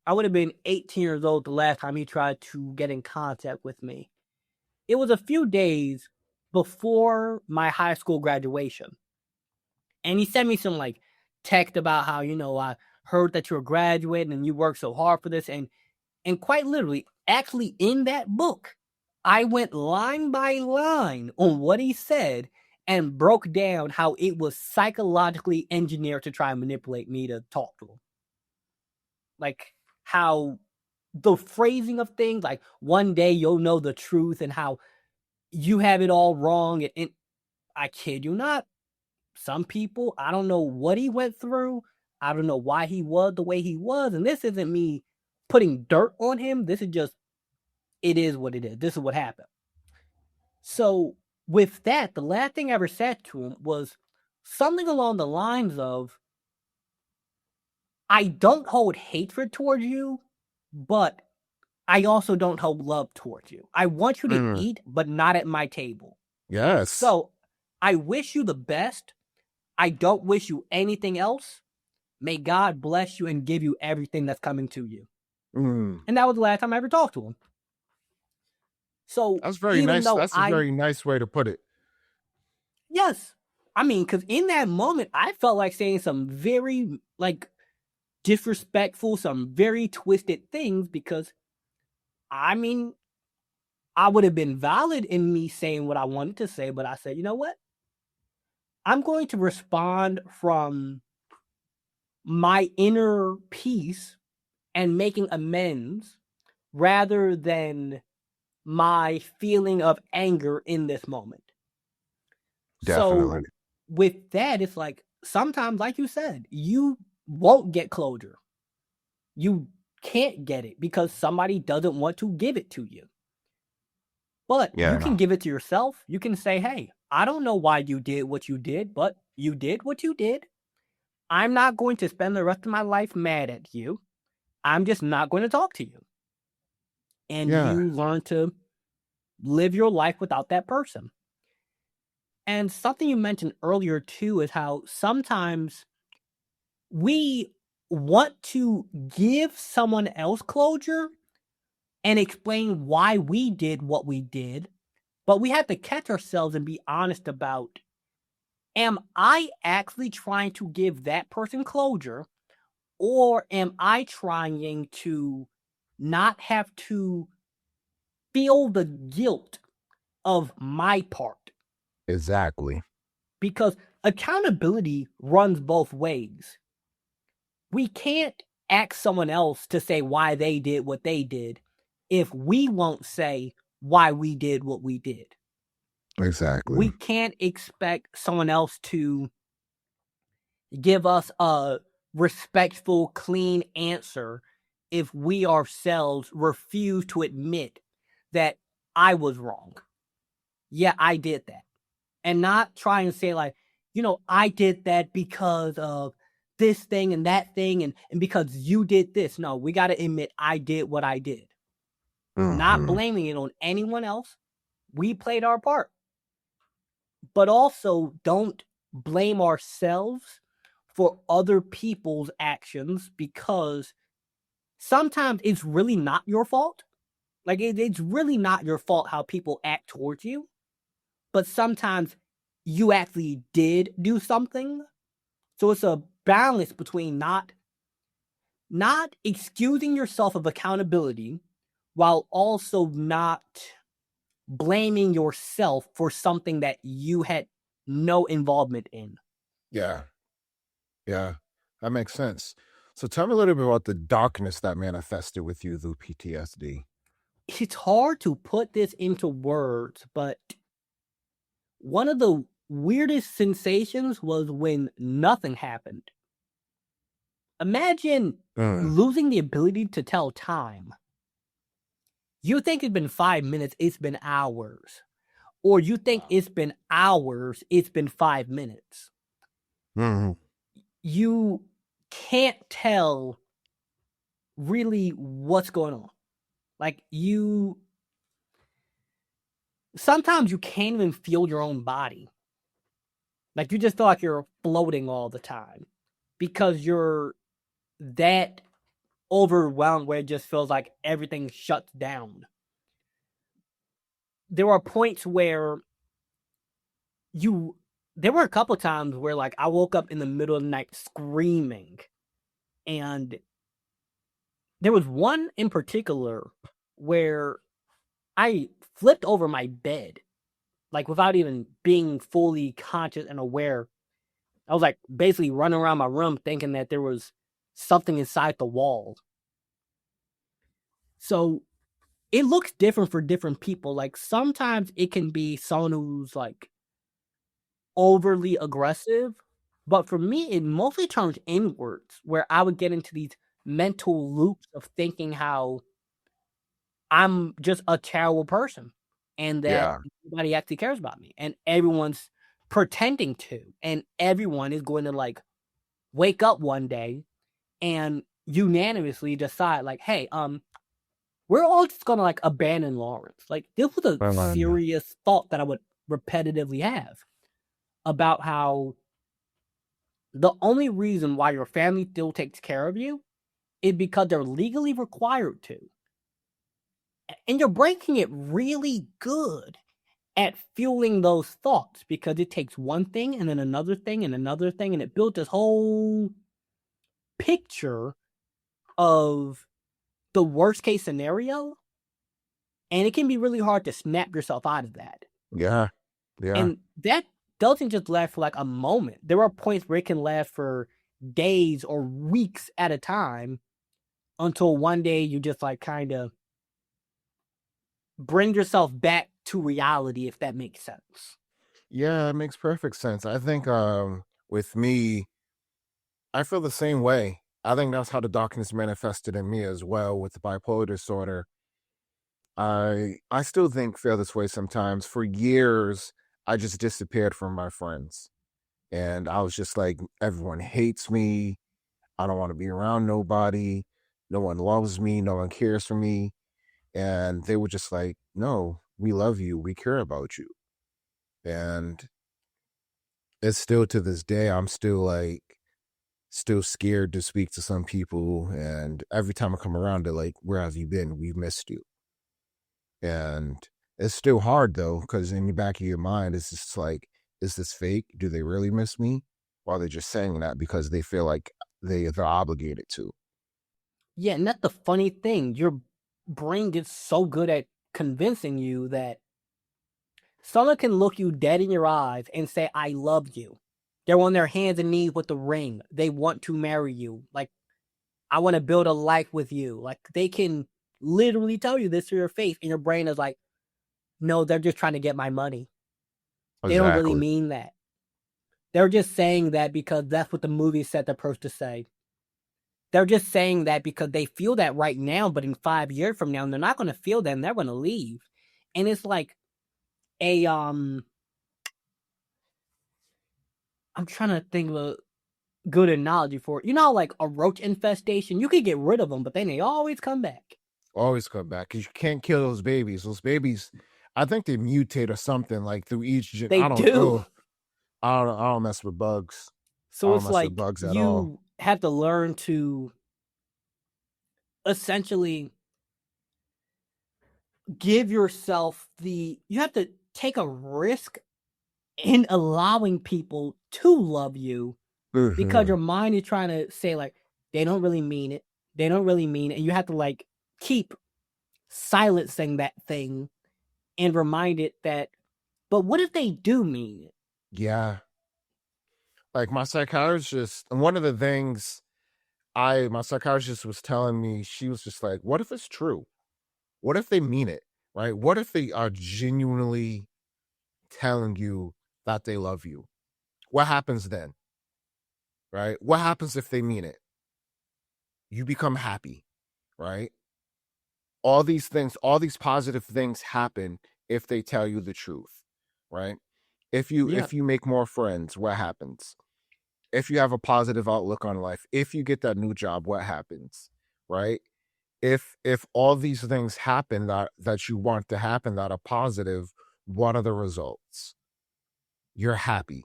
Speaker 2: have been 18 years old the last time he tried to get in contact with me. It was a few days before my high school graduation. And he sent me some like text about how, you know, I heard that you were graduating and you worked so hard for this. And quite literally, actually in that book, I went line by line on what he said and broke down how it was psychologically engineered to try and manipulate me to talk to him. Like, how the phrasing of things, like one day you'll know the truth and how you have it all wrong. And I kid you not, some people, I don't know what he went through. I don't know why he was the way he was. And this isn't me putting dirt on him. This is just, it is what it is. This is what happened. So with that, the last thing I ever said to him was something along the lines of, I don't hold hatred towards you, but I also don't hold love towards you. I want you to eat, but not at my table.
Speaker 1: Yes.
Speaker 2: So I wish you the best. I don't wish you anything else. May God bless you and give you everything that's coming to you. And that was the last time I ever talked to him. So
Speaker 1: that's very nice. That's a very nice way to put it.
Speaker 2: Yes. I mean, because in that moment, I felt like saying some very, like, disrespectful, some very twisted things because, I mean, I would have been valid in me saying what I wanted to say, but I said, you know what? I'm going to respond from my inner peace and making amends rather than my feeling of anger in this moment.
Speaker 1: Definitely.
Speaker 2: So with that, it's like sometimes, like you said, you won't get closure. You can't get it because somebody doesn't want to give it to you. But you
Speaker 1: Yeah.
Speaker 2: can give it to yourself. You can say, hey, I don't know why you did what you did, but you did what you did. I'm not going to spend the rest of my life mad at you. I'm just not going to talk to you. And
Speaker 1: Yeah.
Speaker 2: you learn to live your life without that person. And something you mentioned earlier too is how sometimes we want to give someone else closure and explain why we did what we did, but we have to catch ourselves and be honest about, am I actually trying to give that person closure, or am I trying to not have to feel the guilt of my part?
Speaker 1: Exactly.
Speaker 2: Because accountability runs both ways. We can't ask someone else to say why they did what they did if we won't say why we did what we did.
Speaker 1: Exactly.
Speaker 2: We can't expect someone else to give us a respectful, clean answer if we ourselves refuse to admit that I was wrong. Yeah, I did that. And not try and say like, I did that because of this thing and that thing and because you did this. No, we got to admit I did what I did. Not blaming it on anyone else. We played our part. But also don't blame ourselves for other people's actions because sometimes it's really not your fault. Like it's really not your fault how people act towards you. But sometimes you actually did do something. So it's a balance between not excusing yourself of accountability while also not blaming yourself for something that you had no involvement in.
Speaker 1: Yeah. Yeah. That makes sense. So tell me a little bit about the darkness that manifested with you through PTSD.
Speaker 2: It's hard to put this into words, but one of the weirdest sensations was when nothing happened. Imagine losing the ability to tell time. You think it's been 5 minutes, it's been hours. Or you think it's been hours, it's been 5 minutes. You can't tell really what's going on. Like sometimes you can't even feel your own body. Like you just feel like you're floating all the time because you're that overwhelmed where it just feels like everything shuts down. There are points where there were a couple times where like I woke up in the middle of the night screaming, and there was one in particular where I flipped over my bed, like without even being fully conscious and aware. I was like basically running around my room thinking that there was something inside the wall. So it looks different for different people. Like sometimes it can be someone who's like overly aggressive, but for me, it mostly turns inwards where I would get into these mental loops of thinking how I'm just a terrible person and that nobody actually cares about me and everyone's pretending to, and everyone is going to like wake up one day and unanimously decide like, hey, we're all just gonna like abandon Larence. Like this was a serious thought that I would repetitively have about how the only reason why your family still takes care of you is because they're legally required to. And you're breaking it really good. at fueling those thoughts, because it takes one thing and then another thing and another thing, and it built this whole picture of the worst case scenario, and it can be really hard to snap yourself out of that.
Speaker 1: Yeah.
Speaker 2: And that doesn't just last for like a moment. There are points where it can last for days or weeks at a time, until one day you just like kind of bring yourself back to reality, if that makes sense.
Speaker 1: Yeah, it makes perfect sense. I think with me, I feel the same way. I think that's how the darkness manifested in me as well with the bipolar disorder. I still feel this way sometimes. For years, I just disappeared from my friends. And I was just like, everyone hates me. I don't want to be around nobody. No one loves me. No one cares for me. And they were just like, no, we love you. We care about you. And it's still to this day, I'm still scared to speak to some people. And every time I come around, they're like, where have you been? We've missed you. And it's still hard though, because in the back of your mind, it's just like, is this fake? Do they really miss me? Or they're just saying that because they feel like they're obligated to.
Speaker 2: Yeah, and that's the funny thing. Your brain gets so good at convincing you that someone can look you dead in your eyes and say, I love you. They're on their hands and knees with the ring. They want to marry you. Like, I want to build a life with you. Like, they can literally tell you this to your face, and your brain is like, no, they're just trying to get my money. They don't really
Speaker 1: Exactly.
Speaker 2: mean that. They're just saying that because that's what the movie said they're supposed to say. They're just saying that because they feel that right now, but in 5 years from now, they're not going to feel that, and they're going to leave. And it's like a I'm trying to think of a good analogy for it. You know, like a roach infestation, you could get rid of them, but then they always come back.
Speaker 1: Always come back because you can't kill those babies. Those babies, I think they mutate or something like through each gen.
Speaker 2: They
Speaker 1: I don't.
Speaker 2: do.
Speaker 1: Oh, I don't mess with bugs. I
Speaker 2: So
Speaker 1: don't
Speaker 2: it's
Speaker 1: mess with
Speaker 2: like
Speaker 1: bugs at all.
Speaker 2: you have to learn to essentially give yourself you have to take a risk in allowing people to love you, because
Speaker 1: Mm-hmm.
Speaker 2: your mind is trying to say like, they don't really mean it. They don't really mean it. And you have to like keep silencing that thing and remind it that, but what if they do mean it?
Speaker 1: Yeah, like my psychologist. One of the things my psychologist was telling me, she was just like, what if it's true? What if they mean it? Right? What if they are genuinely telling you that they love you? What happens then? Right? What happens if they mean it? You become happy, right? All these things, all these positive things happen if they tell you the truth, right?
Speaker 2: Yeah.
Speaker 1: If you make more friends, what happens? If you have a positive outlook on life, if you get that new job, what happens? Right? If all these things happen that you want to happen that are positive, what are the results? You're happy,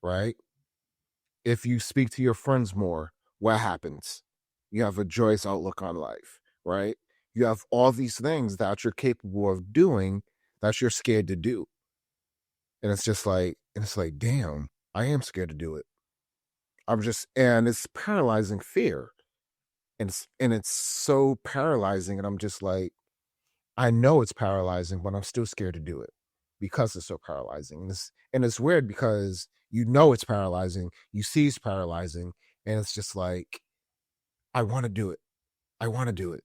Speaker 1: right? If you speak to your friends more, what happens? You have a joyous outlook on life, right? You have all these things that you're capable of doing that you're scared to do. And it's like, damn, I am scared to do it. And it's paralyzing fear. And it's so paralyzing. And I'm just like, I know it's paralyzing, but I'm still scared to do it because it's so paralyzing. And it's weird because you know it's paralyzing, you see it's paralyzing, and it's just like, I want to do it. I want to do it,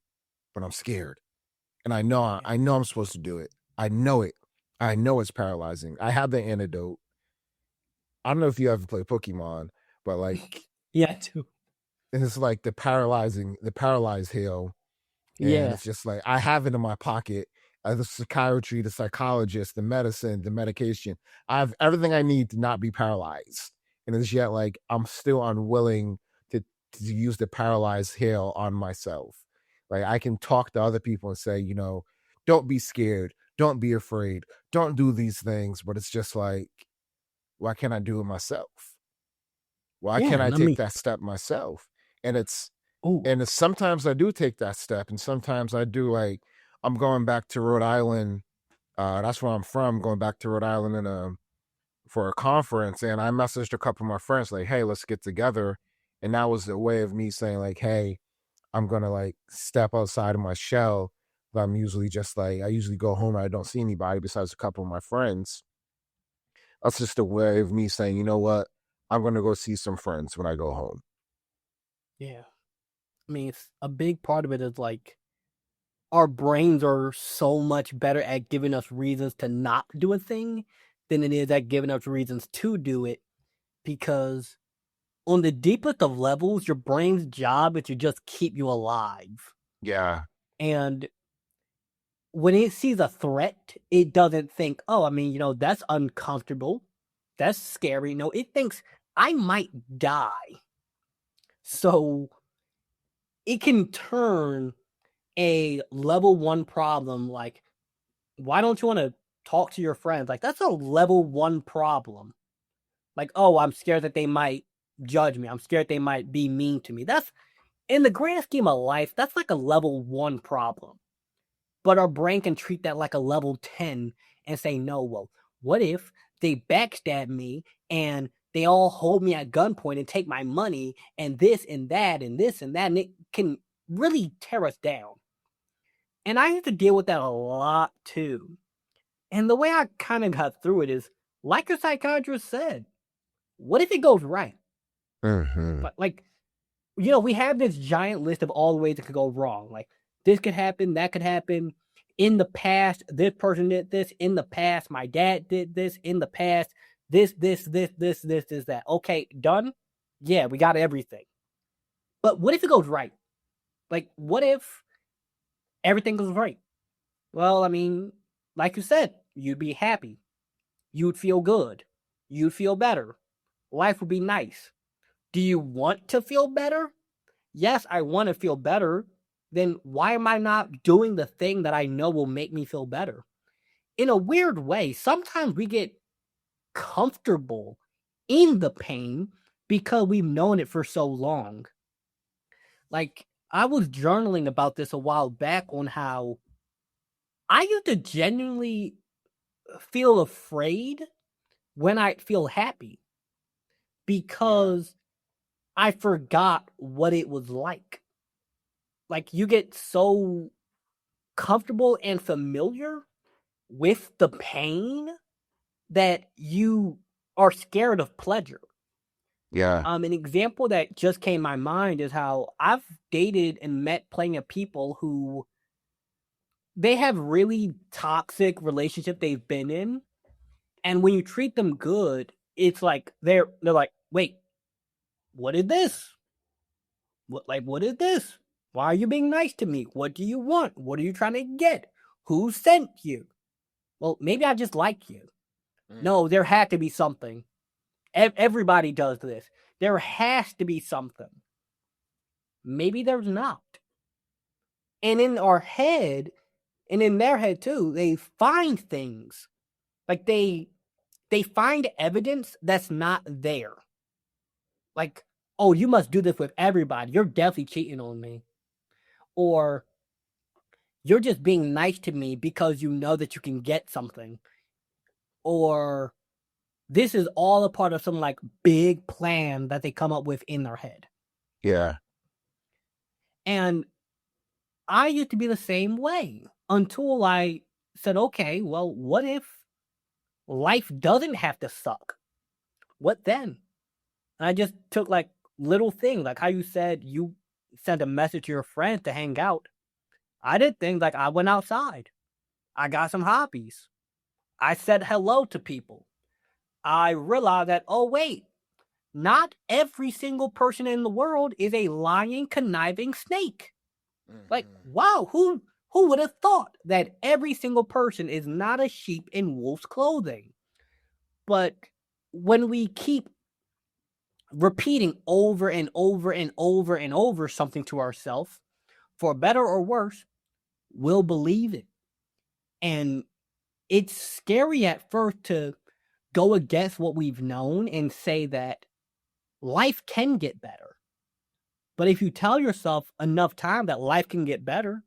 Speaker 1: but I'm scared. And I know I'm supposed to do it. I know it. I know it's paralyzing. I have the antidote. I don't know if you ever play Pokemon, but like,
Speaker 2: Yeah, too.
Speaker 1: and it's like the paralyzed hill. And
Speaker 2: Yeah.
Speaker 1: it's just like, I have it in my pocket. The psychiatry, the psychologist, the medicine, the medication. I have everything I need to not be paralyzed. And it's yet like, I'm still unwilling to use the paralyzed hill on myself. Like, I can talk to other people and say, don't be scared. Don't be afraid. Don't do these things. But it's just like, why can't I do it myself? Why
Speaker 2: Yeah.
Speaker 1: can't I
Speaker 2: And I
Speaker 1: take
Speaker 2: mean,
Speaker 1: that step myself? And it's
Speaker 2: oh,
Speaker 1: and it's, sometimes I do take that step, and sometimes I do, like, I'm going back to Rhode Island That's where I'm from, going back to Rhode Island for a conference. And I messaged a couple of my friends, like, hey, let's get together. And that was a way of me saying, like, hey, I'm going to like step outside of my shell. But I'm usually just like, I usually go home and I don't see anybody besides a couple of my friends. That's just a way of me saying, you know what? I'm going to go see some friends when I go home.
Speaker 2: Yeah. I mean, it's a big part of it is like our brains are so much better at giving us reasons to not do a thing than it is at giving us reasons to do it. Because on the deepest of levels, your brain's job is to just keep you alive.
Speaker 1: Yeah.
Speaker 2: And when it sees a threat, it doesn't think, oh, I mean, that's uncomfortable. That's scary. No, it thinks, I might die. So it can turn a level 1 problem, like, why don't you want to talk to your friends? Like, that's a level 1 problem. Like, oh, I'm scared that they might judge me. I'm scared they might be mean to me. That's, in the grand scheme of life, that's like a level 1 problem. But our brain can treat that like a level 10 and say, no, well, what if they backstab me and they all hold me at gunpoint and take my money and this and that and this and that, and it can really tear us down. And I have to deal with that a lot too. And the way I kind of got through it is, like a psychiatrist said, what if it goes right?
Speaker 1: Mm-hmm.
Speaker 2: But like, we have this giant list of all the ways it could go wrong. Like, this could happen, that could happen. In the past, this person did this. In the past, my dad did this. In the past, this, that. Okay, done? Yeah, we got everything. But what if it goes right? Like, what if everything goes right? Well, I mean, like you said, you'd be happy. You'd feel good. You'd feel better. Life would be nice. Do you want to feel better? Yes, I want to feel better. Then why am I not doing the thing that I know will make me feel better? In a weird way, sometimes we get comfortable in the pain because we've known it for so long. Like, I was journaling about this a while back on how I used to genuinely feel afraid when I feel happy because I forgot what it was like. Like, you get so comfortable and familiar with the pain that you are scared of pleasure.
Speaker 1: Yeah.
Speaker 2: An example that just came to my mind is how I've dated and met plenty of people who they have really toxic relationships they've been in, and when you treat them good, it's like they're like, wait, what is this? What is this? Why are you being nice to me? What do you want? What are you trying to get? Who sent you? Well, maybe I just like you. No, there had to be something. Everybody does this. There has to be something. Maybe there's not. And in our head, and in their head too, they find things. Like they find evidence that's not there. Like, oh, you must do this with everybody. You're definitely cheating on me. Or you're just being nice to me because you know that you can get something. Or this is all a part of some like big plan that they come up with in their head.
Speaker 1: Yeah.
Speaker 2: And I used to be the same way until I said, okay, well, what if life doesn't have to suck? What then? And I just took like little things, like how you said you sent a message to your friend to hang out. I did things like I went outside. I got some hobbies. I said hello to people. I realized that, oh, wait, not every single person in the world is a lying, conniving snake. Like, wow, who would have thought that every single person is not a sheep in wolf's clothing? But when we keep repeating over and over and over and over something to ourselves, for better or worse, we'll believe it. And it's scary at first to go against what we've known and say that life can get better. But if you tell yourself enough time that life can get better,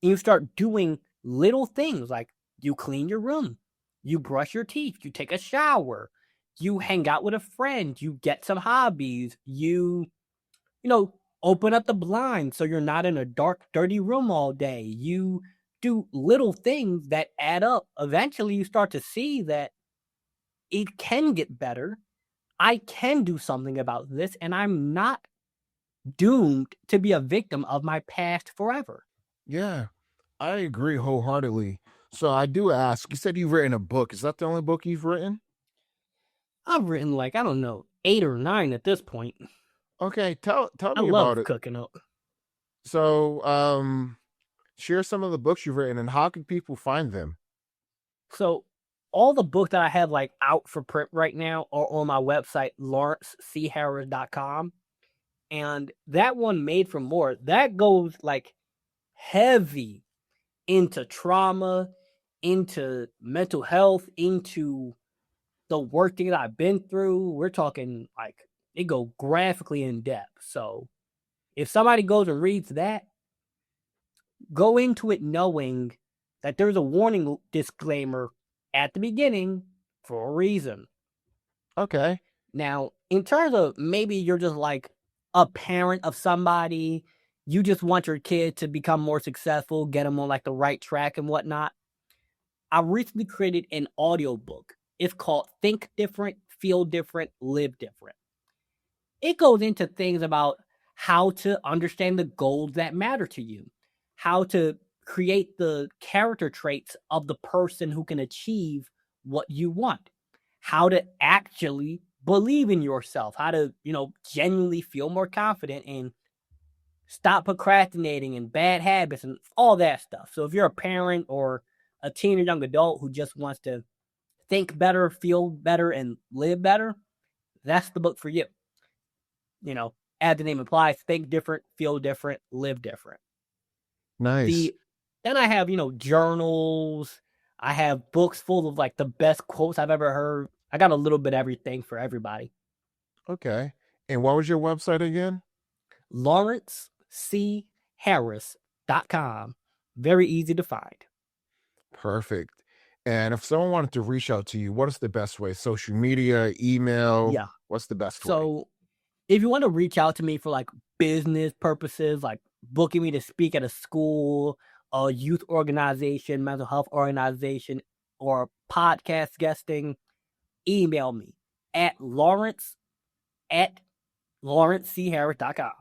Speaker 2: and you start doing little things like You clean your room. You brush your teeth. You take a shower. You hang out with a friend. You get some hobbies. Open up the blinds so you're not in a dark, dirty room all day. You do little things that add up. Eventually, you start to see that it can get better. I can do something about this, and I'm not doomed to be a victim of my past forever.
Speaker 1: Yeah, I agree wholeheartedly. So I do ask, you said you've written a book. Is that the only book you've written?
Speaker 2: I've written like, I don't know, 8 or 9 at this point.
Speaker 1: Okay, tell
Speaker 2: I
Speaker 1: me about
Speaker 2: love
Speaker 1: it.
Speaker 2: cooking up.
Speaker 1: So, share some of the books you've written and how can people find them?
Speaker 2: So all the books that I have like out for print right now are on my website, larencecharris.com. And that one, Made from More, that goes like heavy into trauma, into mental health, into the work thing that I've been through. We're talking like it go graphically in depth. So if somebody goes and reads that, go into it knowing that there's a warning disclaimer at the beginning for a reason.
Speaker 1: Okay.
Speaker 2: Now, in terms of maybe you're just like a parent of somebody, you just want your kid to become more successful, get them on like the right track and whatnot. I recently created an audiobook. It's called Think Different, Feel Different, Live Different. It goes into things about how to understand the goals that matter to you, how to create the character traits of the person who can achieve what you want, how to actually believe in yourself, how to, genuinely feel more confident and stop procrastinating and bad habits and all that stuff. So if you're a parent or a teen or young adult who just wants to think better, feel better, and live better, that's the book for you. As the name implies, think different, feel different, live different.
Speaker 1: Nice.
Speaker 2: Then I have, journals. I have books full of like the best quotes I've ever heard. I got a little bit of everything for everybody.
Speaker 1: Okay. And what was your website again?
Speaker 2: LarenceCHarris.com. Very easy to find.
Speaker 1: Perfect. And if someone wanted to reach out to you, what is the best way? Social media, email?
Speaker 2: Yeah.
Speaker 1: What's the best way?
Speaker 2: So if you want to reach out to me for like business purposes, like booking me to speak at a school, a youth organization, mental health organization, or podcast guesting, email me at larencecharris.com.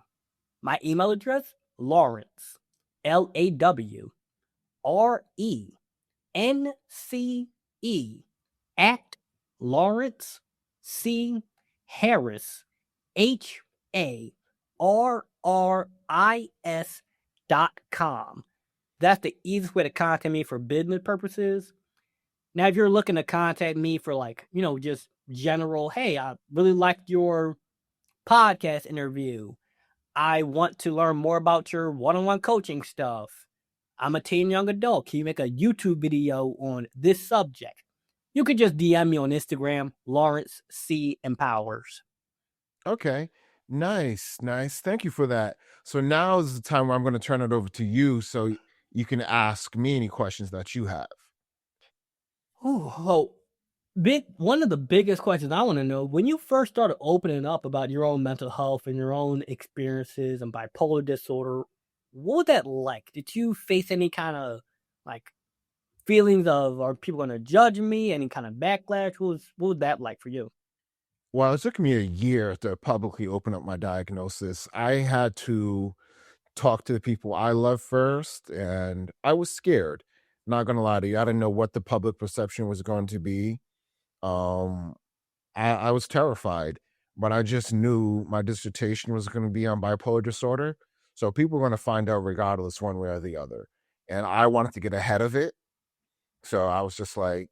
Speaker 2: My email address, Larence, LAWRENCE at LarenceCHarris.com. That's the easiest way to contact me for business purposes. Now, if you're looking to contact me for like, just general, hey, I really liked your podcast interview. I want to learn more about your one-on-one coaching stuff. I'm a teen young adult. Can you make a YouTube video on this subject? You could just DM me on Instagram, Larence C. Empowers.
Speaker 1: Okay. Nice. Nice. Thank you for that. So now is the time where I'm going to turn it over to you so you can ask me any questions that you have.
Speaker 2: One of the biggest questions I want to know, when you first started opening up about your own mental health and your own experiences and bipolar disorder, what was that like? Did you face any kind of like feelings of, are people going to judge me? Any kind of backlash? What was that like for you?
Speaker 1: Well, it took me a year to publicly open up my diagnosis. I had to talk to the people I love first, and I was scared. Not gonna lie to you, I didn't know what the public perception was going to be. Um, I was terrified, but I just knew my dissertation was going to be on bipolar disorder, so people were going to find out regardless, one way or the other. And I wanted to get ahead of it, so I was just like,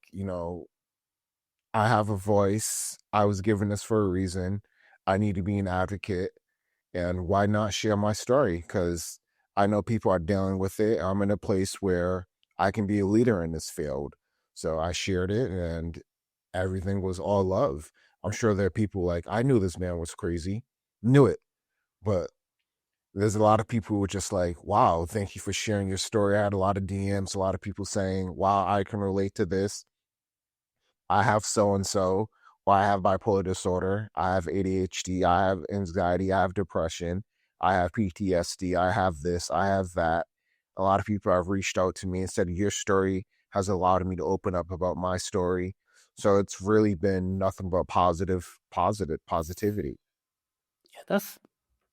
Speaker 1: I have a voice. I was given this for a reason. I need to be an advocate. And why not share my story? Because I know people are dealing with it. I'm in a place where I can be a leader in this field. So I shared it and everything was all love. I'm sure there are people like, I knew this man was crazy, knew it. But There's a lot of people who are just like, wow, thank you for sharing your story. I had a lot of DMs, a lot of people saying, wow, I can relate to this. I have so and so, or I have bipolar disorder, I have ADHD, I have anxiety, I have depression, I have PTSD, I have this, I have that. A lot of people have reached out to me and said, your story has allowed me to open up about my story. So it's really been nothing but positivity.
Speaker 2: Yeah,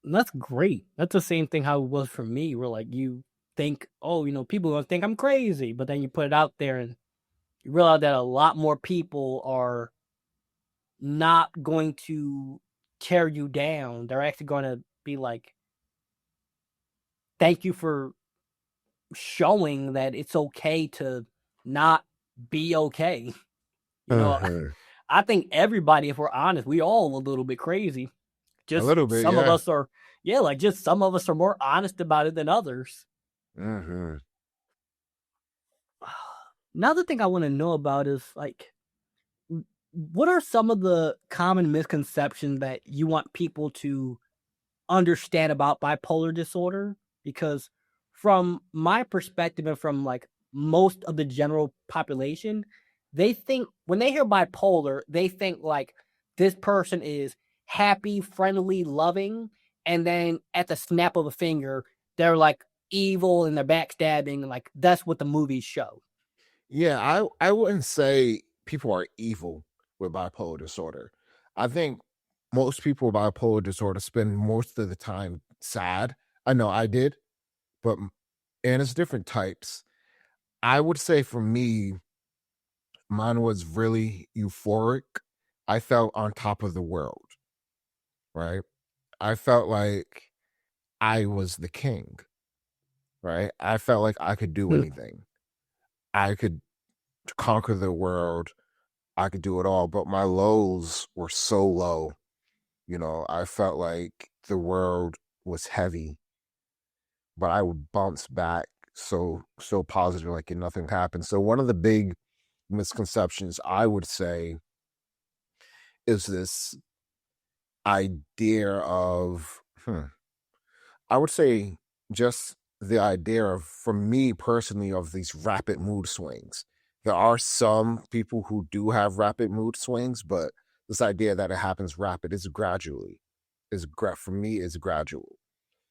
Speaker 2: that's great. That's the same thing how it was for me. Where like you think, oh, people gonna think I'm crazy, but then you put it out there and you realize that a lot more people are not going to tear you down. They're actually going to be like, thank you for showing that it's okay to not be okay. You know,
Speaker 1: Uh-huh.
Speaker 2: I think everybody, if we're honest, we all a little bit crazy.
Speaker 1: A
Speaker 2: Just
Speaker 1: little bit,
Speaker 2: some of
Speaker 1: yeah.
Speaker 2: us are, yeah, like just some of us are more honest about it than others.
Speaker 1: Hmm.
Speaker 2: Another thing I want to know about is like, what are some of the common misconceptions that you want people to understand about bipolar disorder? Because from my perspective and from like most of the general population, they think when they hear bipolar, they think like this person is happy, friendly, loving, and then at the snap of a finger, they're like evil and they're backstabbing. Like that's what the movies show.
Speaker 1: Yeah, I wouldn't say people are evil with bipolar disorder. I think most people with bipolar disorder spend most of the time sad. I know I did, but and it's different types. I would say for me, mine was really euphoric. I felt on top of the world, right? I felt like I was the king, right? I felt like I could do
Speaker 2: Hmm.
Speaker 1: anything. I could conquer the world. I could do it all, but my lows were so low. I felt like the world was heavy, but I would bounce back so positive, like nothing happened. So one of the big misconceptions I would say is this idea of, I would say just the idea of, for me personally, of these rapid mood swings. There are some people who do have rapid mood swings, but this idea that it happens rapid is gradually, for me, is gradual.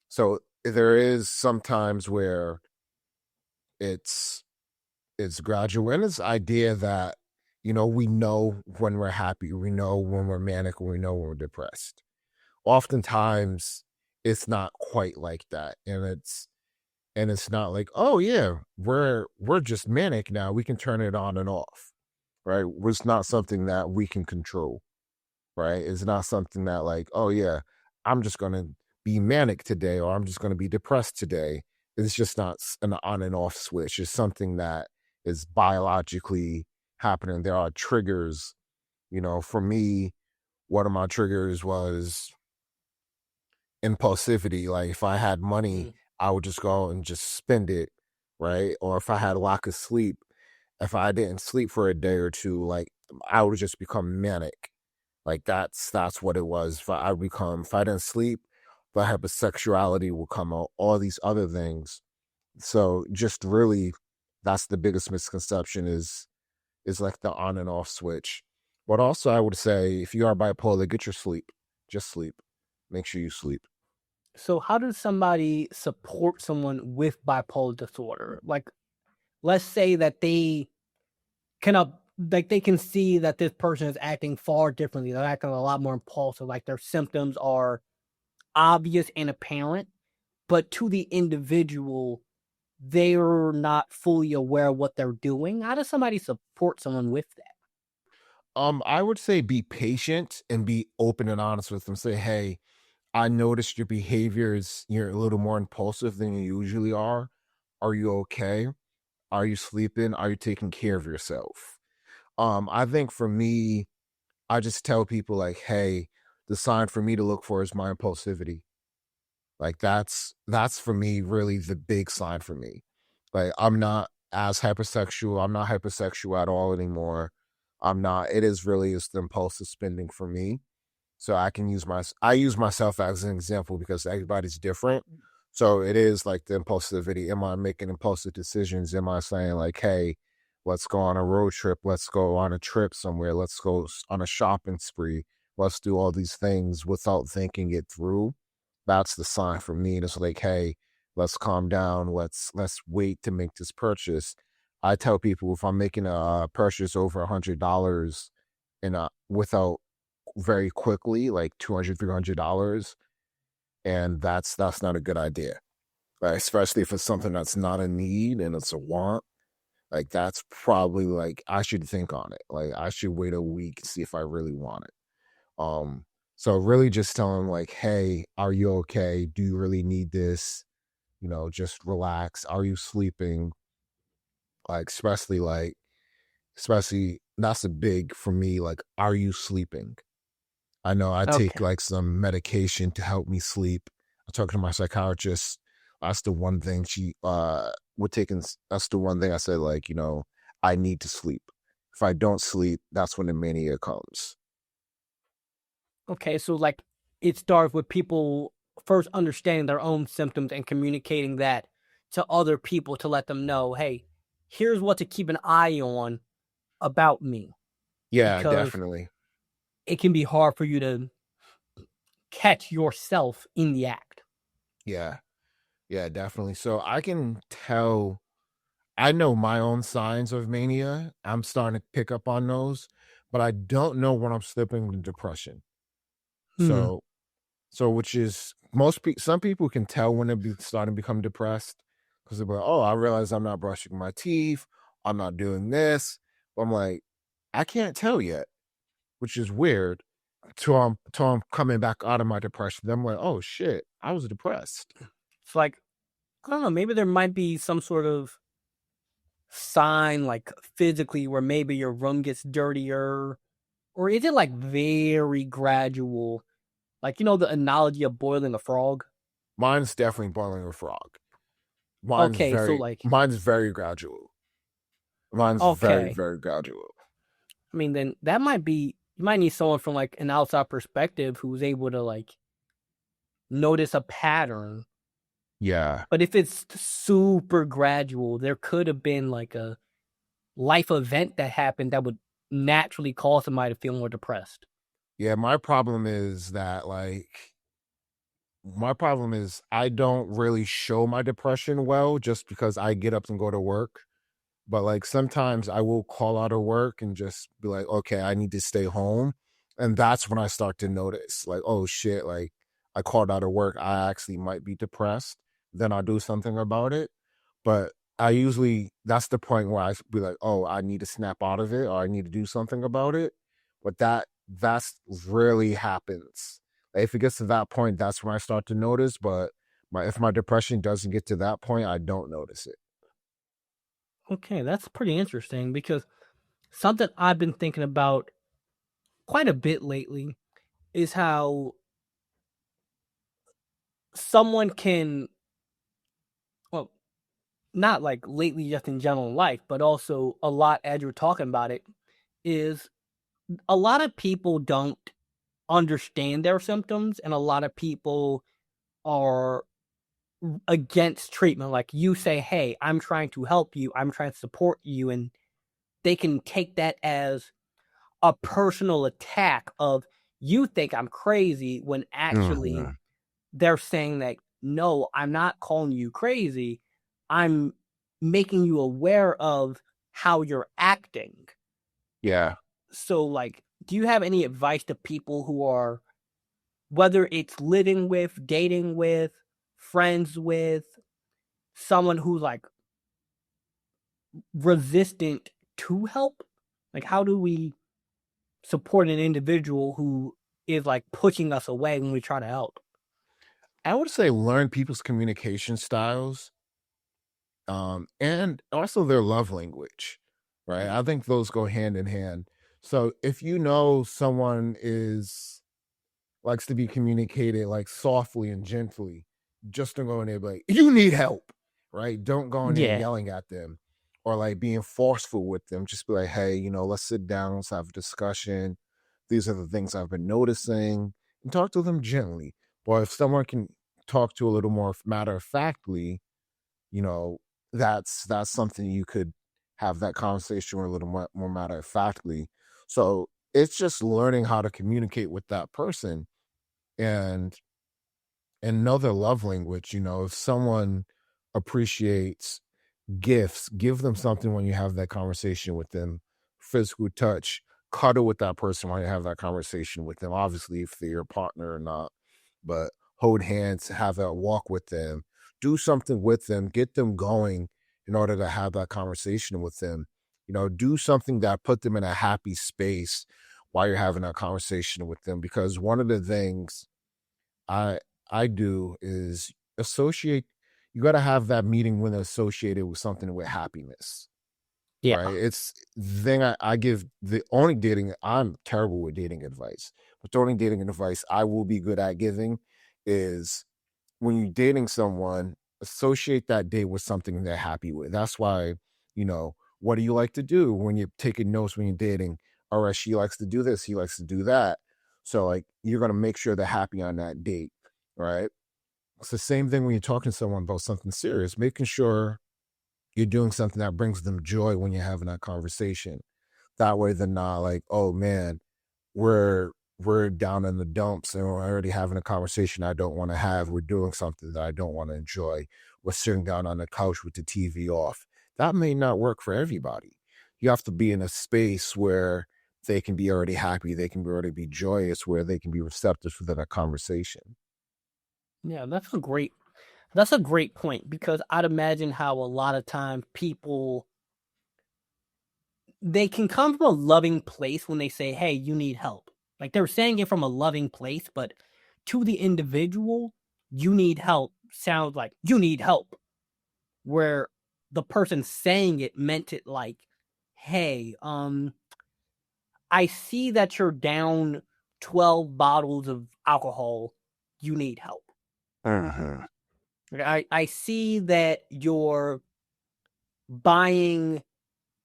Speaker 1: So there is sometimes where it's it's gradual, and this idea that we know when we're happy, we know when we're manic, we know when we're depressed. Oftentimes, it's not quite like that, and it's not like, oh yeah, we're just manic now, we can turn it on and off, right? It's not something that we can control, right? It's not something that, like, oh yeah, I'm just gonna be manic today, or I'm just gonna be depressed today. It's just not an on and off switch. It's something that is biologically happening. There are triggers. For me, one of my triggers was impulsivity. Like if I had money,
Speaker 2: Hmm.
Speaker 1: I would just go and just spend it, right? Or if I had a lack of sleep, if I didn't sleep for a day or two, like I would just become manic. Like that's what it was. If I didn't sleep, the hypersexuality will come out, all these other things. So just really, that's the biggest misconception, is like the on and off switch. But also I would say, if you are bipolar, get your sleep. Just sleep. Make sure you sleep.
Speaker 2: So, how does somebody support someone with bipolar disorder? Like, let's say that they can like they can see that this person is acting far differently. They're acting a lot more impulsive. Like their symptoms are obvious and apparent, but to the individual, they're not fully aware of what they're doing. How does somebody support someone with that?
Speaker 1: I would say be patient and be open and honest with them. Say, hey, I noticed your behaviors, you're a little more impulsive than you usually are. Are you okay? Are you sleeping? Are you taking care of yourself? I think for me, I just tell people like, hey, the sign for me to look for is my impulsivity. Like that's for me really the big sign for me. Like I'm not as hypersexual. I'm not hypersexual at all anymore. I'm not. It is really just the impulsive spending for me. So I use myself as an example because everybody's different. So it is like the impulsivity. Am I making impulsive decisions? Am I saying like, hey, let's go on a road trip, let's go on a trip somewhere, let's go on a shopping spree, let's do all these things without thinking it through? That's the sign for me. It's like, hey, let's calm down, let's wait to make this purchase. I tell people if I'm making a purchase over $100 in a without very quickly, like $200, $300, and that's not a good idea. Right? Especially if it's something that's not a need and it's a want. Like that's probably like I should think on it. Like I should wait a week and see if I really want it. Um, so really just tell them like, hey, are you okay? Do you really need this? Just relax. Are you sleeping? Like especially that's a big for me, like, are you sleeping? I know I take
Speaker 2: Okay.
Speaker 1: like some medication to help me sleep. I talked to my psychiatrist. That's the one thing that's the one thing I said, like, I need to sleep. If I don't sleep, that's when the mania comes.
Speaker 2: Okay, so like it starts with people first understanding their own symptoms and communicating that to other people to let them know, hey, here's what to keep an eye on about me,
Speaker 1: Yeah,
Speaker 2: because
Speaker 1: definitely.
Speaker 2: it can be hard for you to catch yourself in the act.
Speaker 1: Yeah. Yeah, definitely. So I know my own signs of mania. I'm starting to pick up on those, but I don't know when I'm slipping into depression.
Speaker 2: Hmm.
Speaker 1: So which is some people can tell when they're starting to become depressed because they're like, oh, I realize I'm not brushing my teeth, I'm not doing this. But I'm like, I can't tell yet, which is weird. Till I'm coming back out of my depression. Then I'm like, oh shit, I was depressed.
Speaker 2: It's like, I don't know, maybe there might be some sort of sign, like physically, where maybe your room gets dirtier, or is it like very gradual? Like, the analogy of boiling a frog?
Speaker 1: Mine's definitely boiling a frog.
Speaker 2: Okay, so like,
Speaker 1: Mine's very gradual. Mine's very,
Speaker 2: okay.
Speaker 1: very gradual.
Speaker 2: I mean, then that might be, you might need someone from like an outside perspective who's able to like notice a pattern.
Speaker 1: Yeah.
Speaker 2: But if it's super gradual, there could have been like a life event that happened that would naturally cause somebody to feel more depressed.
Speaker 1: Yeah, my problem is I don't really show my depression well just because I get up and go to work. But like sometimes I will call out of work and just be like, okay, I need to stay home. And that's when I start to notice, like, oh shit, like I called out of work. I actually might be depressed. Then I'll do something about it. But that's the point where I be like, oh, I need to snap out of it or I need to do something about it. But that's really happens. Like, if it gets to that point, that's when I start to notice. But if my depression doesn't get to that point, I don't notice it.
Speaker 2: Okay, that's pretty interesting because something I've been thinking about quite a bit lately is how someone can, well, not like lately just in general life, but also a lot as you're talking about it, is a lot of people don't understand their symptoms, and a lot of people are against treatment. Like, you say, hey, I'm trying to help you, I'm trying to support you, and they can take that as a personal attack of, you think I'm crazy, when actually
Speaker 1: Mhm.
Speaker 2: they're saying that, no, I'm not calling you crazy, I'm making you aware of how you're acting.
Speaker 1: Yeah.
Speaker 2: So like, do you have any advice to people who are, whether it's living with, dating with, friends with, someone who's like resistant to help? Like, how do we support an individual who is like pushing us away when we try to help?
Speaker 1: I would say learn people's communication styles, and also their love language, right? I think those go hand in hand. So if you know someone is likes to be communicated like softly and gently, just don't go in there and be like, you need help, right? Don't go in there
Speaker 2: Yeah.
Speaker 1: yelling at them or like being forceful with them. Just be like, hey, let's sit down, let's have a discussion. these are the things I've been noticing, and talk to them gently. But if someone can talk to a little more matter of factly, that's something you could have that conversation with a little more matter of factly. So it's just learning how to communicate with that person and know their love language. If someone appreciates gifts, give them something when you have that conversation with them. Physical touch, cuddle with that person while you have that conversation with them. Obviously, if they're your partner or not, but hold hands, have that walk with them, do something with them, get them going in order to have that conversation with them. Do something that put them in a happy space while you're having that conversation with them. Because one of the things I do is associate. You got to have that meeting when associated with something with happiness.
Speaker 2: Yeah.
Speaker 1: Right. It's the thing I give. The only dating, I'm terrible with dating advice, but the only dating advice I will be good at giving is when you're dating someone, associate that date with something they're happy with. That's why, what do you like to do when you're taking notes when you're dating? All right, she likes to do this, he likes to do that. So like you're going to make sure they're happy on that date. Right. It's the same thing when you're talking to someone about something serious, making sure you're doing something that brings them joy when you're having that conversation. That way they're not like, oh man, we're down in the dumps and we're already having a conversation I don't want to have. We're doing something that I don't want to enjoy. We're sitting down on the couch with the TV off. That may not work for everybody. You have to be in a space where they can be already happy, they can already be joyous, where they can be receptive within a conversation.
Speaker 2: Yeah, that's a great point, because I'd imagine how a lot of time people, they can come from a loving place when they say, hey, you need help. Like they're saying it from a loving place, but to the individual, you need help sounds like you need help. Where the person saying it meant it like, hey, I see that you're down 12 bottles of alcohol. You need help.
Speaker 1: Uh-huh.
Speaker 2: I see that you're buying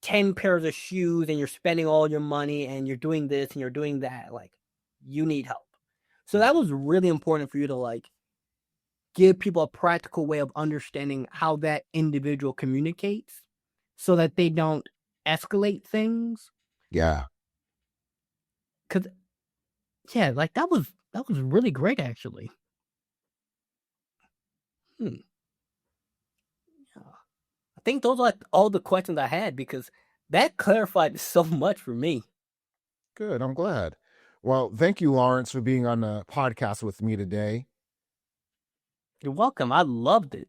Speaker 2: 10 pairs of shoes and you're spending all your money and you're doing this and you're doing that. Like, you need help. So that was really important for you to like give people a practical way of understanding how that individual communicates so that they don't escalate things.
Speaker 1: Yeah.
Speaker 2: Cause yeah, like that was really great actually. Yeah. I think those are like all the questions I had, because that clarified so much for me.
Speaker 1: Good. I'm glad. Well, thank you, Larence, for being on the podcast with me today.
Speaker 2: You're welcome. I loved it.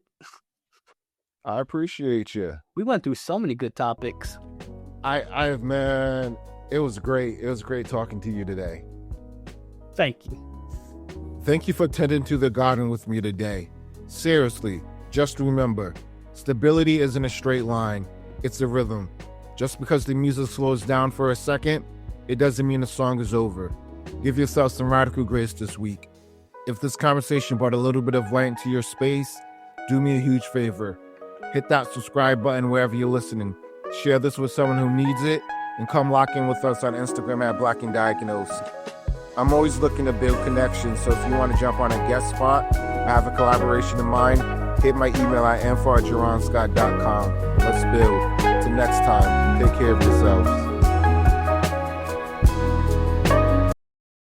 Speaker 1: I appreciate you.
Speaker 2: We went through so many good topics.
Speaker 1: Man, it was great. It was great talking to you today.
Speaker 2: Thank you.
Speaker 1: Thank you for tending to the garden with me today. Seriously, just remember, stability isn't a straight line. It's a rhythm. Just because the music slows down for a second, it doesn't mean the song is over. Give yourself some radical grace this week. If this conversation brought a little bit of light into your space, do me a huge favor. Hit that subscribe button wherever you're listening. Share this with someone who needs it, and come lock in with us on Instagram at Black and Diagnosed. I'm always looking to build connections, so if you want to jump on a guest spot or have a collaboration in mind, hit my email at info@gerronscott.com. Let's build. Till next time, take care of yourselves.